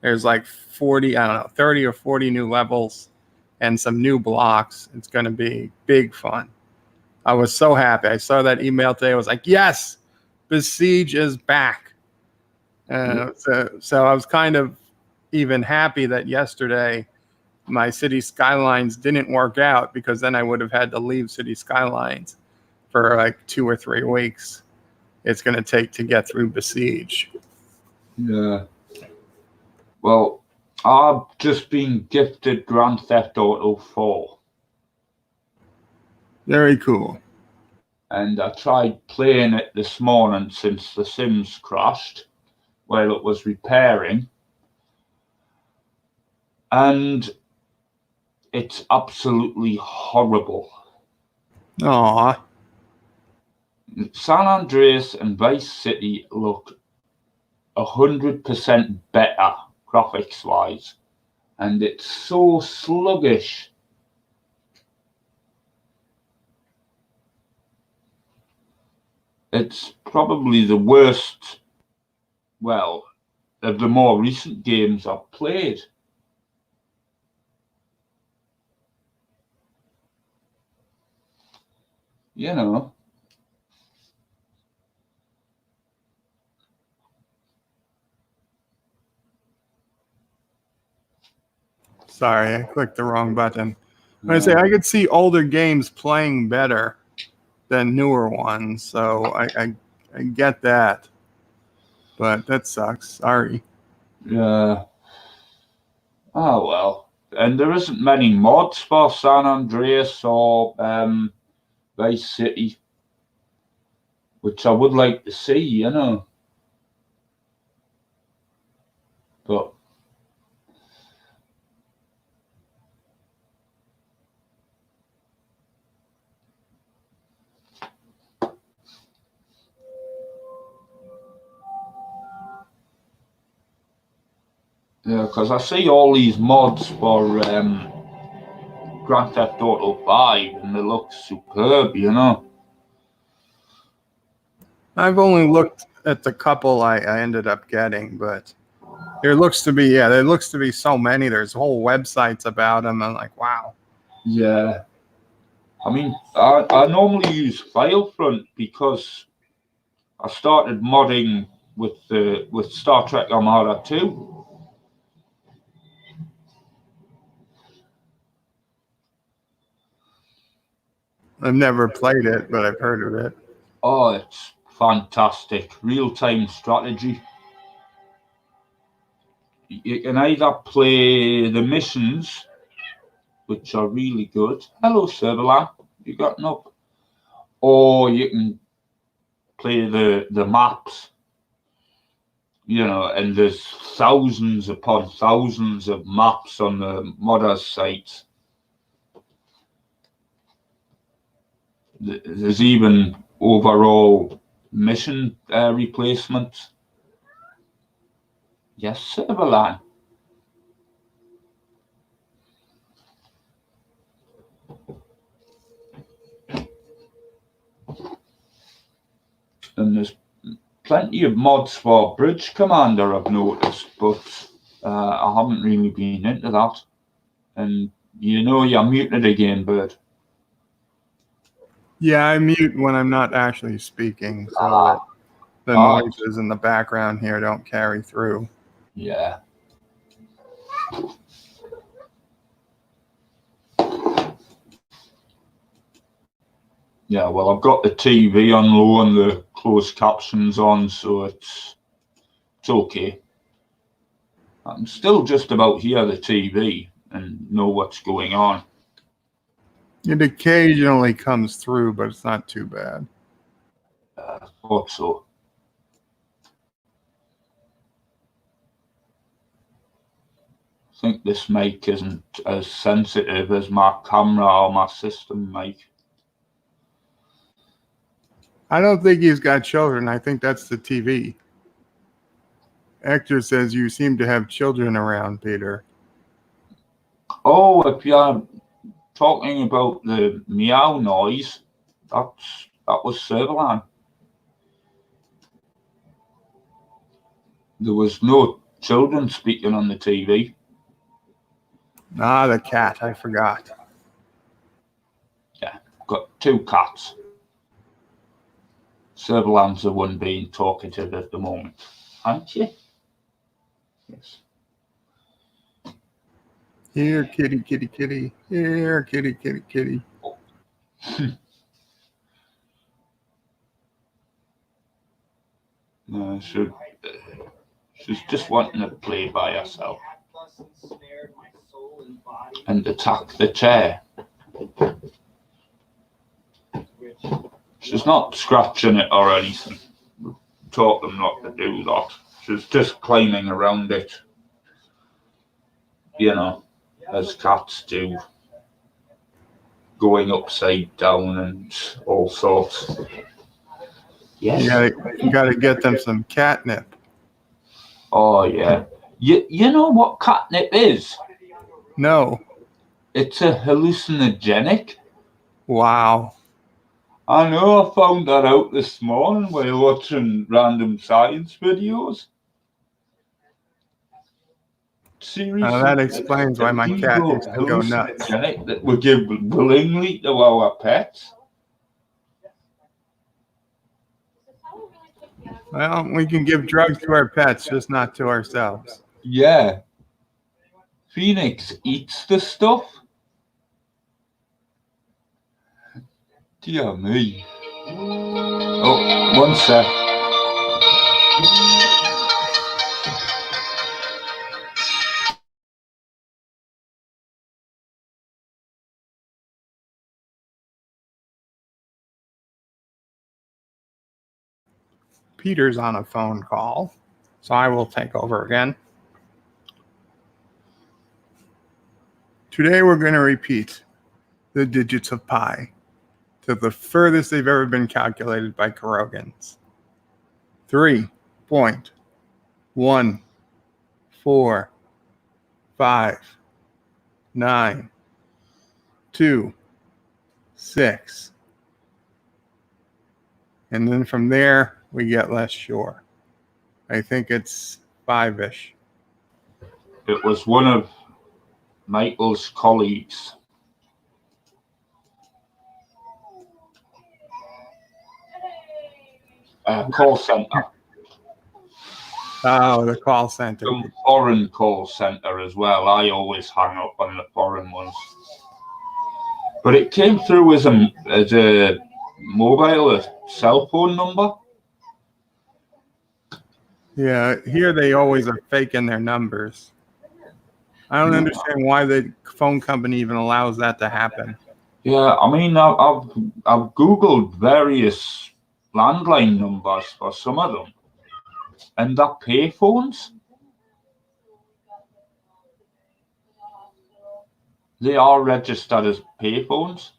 There's like 40, I don't know, 30 or 40 new levels and some new blocks. It's going to be big fun. I was so happy. I saw that email today. I was like, yes, Besiege is back. So I was kind of even happy that yesterday my City Skylines didn't work out, because then I would have had to leave City Skylines for like 2 or 3 weeks. It's going to take to get through Besiege. Yeah. Well, I've just been gifted Grand Theft Auto 4. Very cool. And I tried playing it this morning since The Sims crashed while it was repairing. And it's absolutely horrible. Aw. San Andreas and Vice City look 100% better graphics-wise. And it's so sluggish. It's probably the worst, well, of the more recent games I've played. You know. Sorry, I clicked the wrong button. I say I could see older games playing better than newer ones, so I get that. But that sucks. Sorry. Yeah. Oh well. And there isn't many mods for San Andreas or Vice City, which I would like to see, you know. But yeah, because I see all these mods for Grand Theft Auto 5 and they look superb, you know. I've only looked at the couple I ended up getting, but there looks to be so many. There's whole websites about them. I'm like, wow. Yeah. I mean, I normally use FileFront because I started modding with Star Trek Armada 2. I've never played it, but I've heard of it. Oh, it's fantastic. Real-time strategy. You can either play the missions, which are really good. Hello, Serverland. You got up. Or you can play the maps. You know, and there's thousands upon thousands of maps on the modders sites. There's even overall mission replacements. Yes, Serverline. And there's plenty of mods for Bridge Commander, I've noticed, but I haven't really been into that. And you know you're muted again, Bird. Yeah, I mute when I'm not actually speaking, so that the noises in the background here don't carry through. Yeah. Yeah, well, I've got the TV on low and the closed captions on, so it's okay. I can still just about hear the TV and know what's going on. It occasionally comes through, but it's not too bad. I thought so. I think this mic isn't as sensitive as my camera or my system mic. I don't think he's got children. I think that's the TV. Hector says you seem to have children around, Peter. Oh, if you're talking about the meow noise, that was Servalan. There was no children speaking on the TV. Ah, the cat. I forgot. Yeah, got 2 cats. Servalan's the one being talkative at the moment, aren't you? Yes. Here, kitty, kitty, kitty. Here, kitty, kitty, kitty. No, she's just wanting to play by herself and attack the chair. She's not scratching it or anything. We taught them not to do that. She's just climbing around it, you know, as cats do, going upside down and all sorts. Yes. You gotta get them some catnip. Oh yeah. You know what catnip is? No. It's a hallucinogenic. Wow. I know, I found that out this morning while watching random science videos. Seriously. That explains why my cat used to go nuts. Hallucinogenic that we give willingly to our pets. Well, we can give drugs to our pets, just not to ourselves. Yeah. Phoenix eats the stuff. Dear me. Oh, one sec. Peter's on a phone call, so I will take over again. Today we're going to repeat the digits of pi to the furthest they've ever been calculated by Kurogans. 3.145926. And then from there, we get less sure. I think it's 5-ish. It was one of Michael's colleagues. Call center. Oh, the call center. Some foreign call center as well. I always hang up on the foreign ones. But it came through as a mobile, a cell phone number. Yeah, here they always are faking their numbers. I don't understand why the phone company even allows that to happen. Yeah, I mean, I've Googled various landline numbers for some of them, and they're payphones. They are registered as payphones.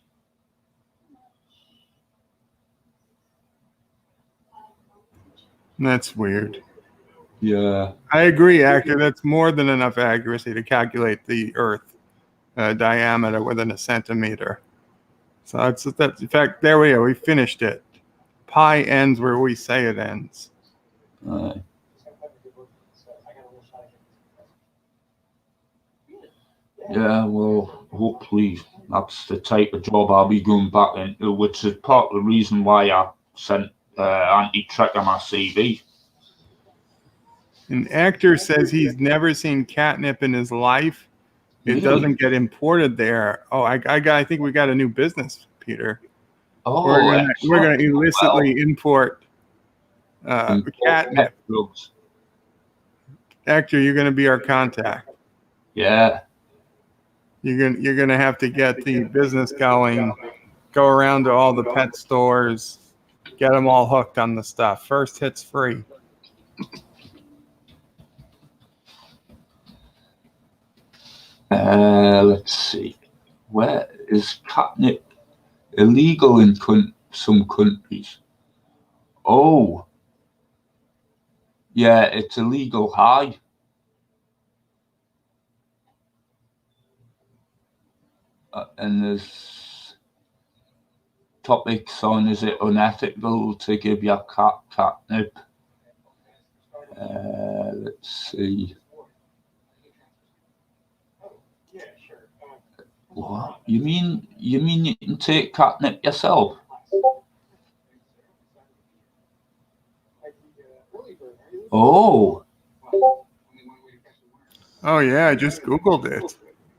That's weird. Yeah. I agree, Actor. That's more than enough accuracy to calculate the Earth diameter within a centimeter. So that's in fact, there we go. We finished it. Pi ends where we say it ends. Yeah, well, hopefully that's the type of job I'll be going back into, which is part of the reason why I sent Anti-Trek on my CV. An actor says he's never seen catnip in his life. It Really? doesn't get imported there. Oh, I think we got a new business, Peter. Oh, we're gonna illicitly import catnip. drugs. Hector, you're going to be our contact. Yeah. You're gonna have to get the business going. Go around to all the pet stores, get them all hooked on the stuff. First hit's free. Let's see. Where is catnip illegal in some countries? Oh, yeah, it's illegal high. And there's topics on, is it unethical to give your cat catnip? Let's see. What? You mean you can take catnip yourself? Oh. Oh yeah, I just Googled it.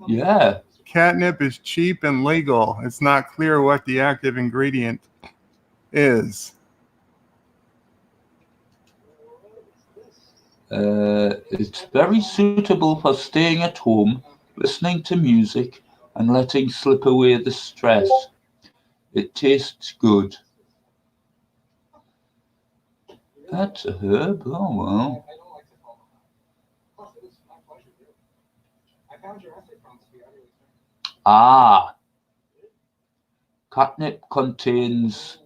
Yeah. Catnip is cheap and legal. It's not clear what the active ingredient is. It's very suitable for staying at home, listening to music, and letting slip away the stress. It tastes good. That's a herb. Oh well. Ah. Catnip contains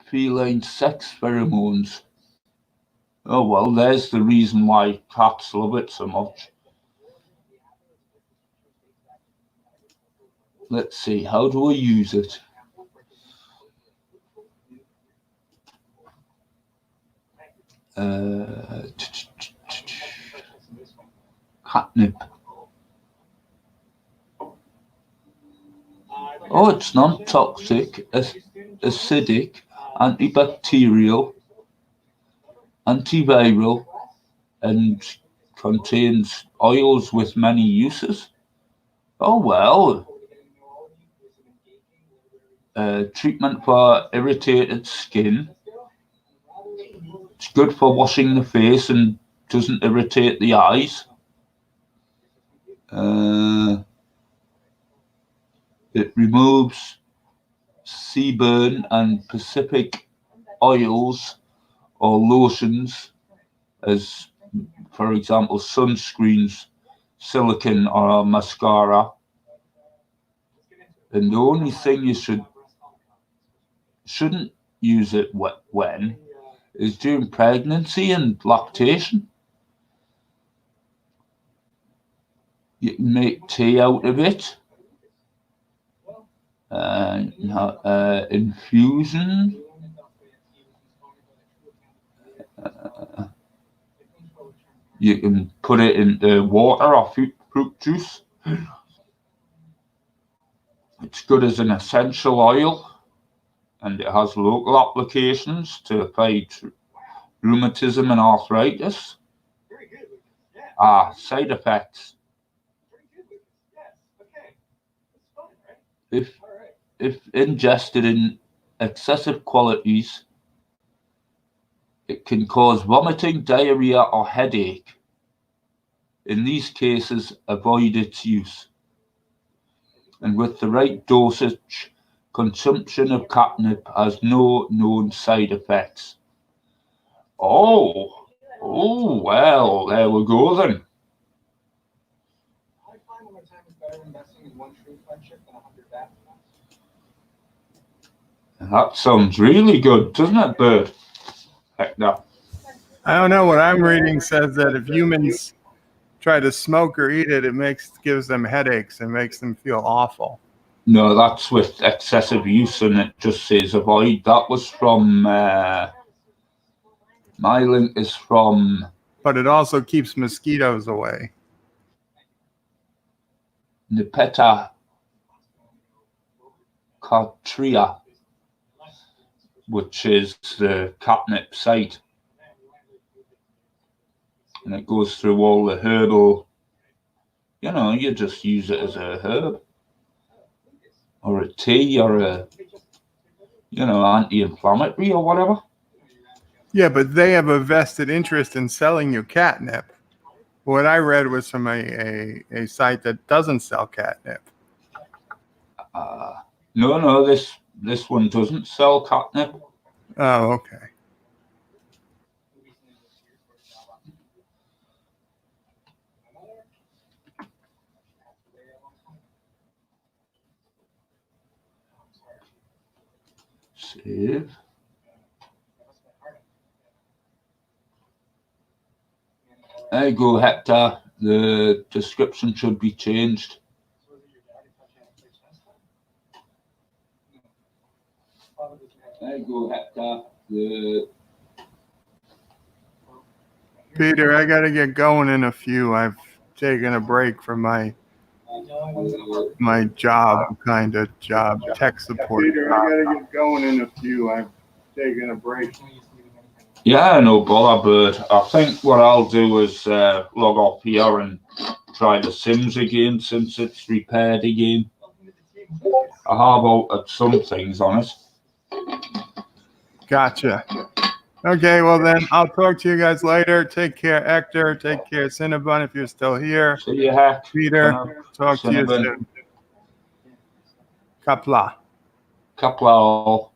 feline sex pheromones. Oh well, there's the reason why cats love it so much. Let's see, how do I use it? Catnip. Oh, it's non-toxic, acidic, antibacterial, antiviral, and contains oils with many uses. Oh well. Treatment for irritated skin. It's good for washing the face and doesn't irritate the eyes. It removes sebum and Pacific oils or lotions, as for example sunscreens, silicone, or mascara. And the only thing you shouldn't use it when is during pregnancy and lactation. You can make tea out of it. Infusion. You can put it into water or fruit juice. It's good as an essential oil, and it has local applications to fight rheumatism and arthritis. Side effects. If ingested in excessive quantities, it can cause vomiting, diarrhea, or headache. In these cases, avoid its use. And with the right dosage, consumption of catnip has no known side effects. Oh, well, there we go then. That sounds really good, doesn't it, Bird? Hector. I don't know. What I'm reading says that if humans try to smoke or eat it, gives them headaches and makes them feel awful. No, that's with excessive use, and it just says avoid. That was from my link is from. But it also keeps mosquitoes away. Nepeta Cartria, which is the catnip site. And it goes through all the herbal, you just use it as a herb. or a tea or a, anti-inflammatory or whatever. Yeah, but they have a vested interest in selling you catnip. What I read was from a site that doesn't sell catnip. No, this one doesn't sell catnip. Oh, okay. Save. There you go, Hector. The description should be changed. There you go, Hector. Peter, I got to get going in a few. I've taken a break from my job, tech support. Peter, I got to get going in a few. I've taken a break. Yeah, no bother, but I think what I'll do is log off here and try the Sims again since it's repaired again. I have altered some things on it. Gotcha. Okay, well then I'll talk to you guys later. Take care, Hector. Take care, Cinnabon, if you're still here. See you, Heck. Peter, talk to you Cinnabon. soon. Kapla. Couple of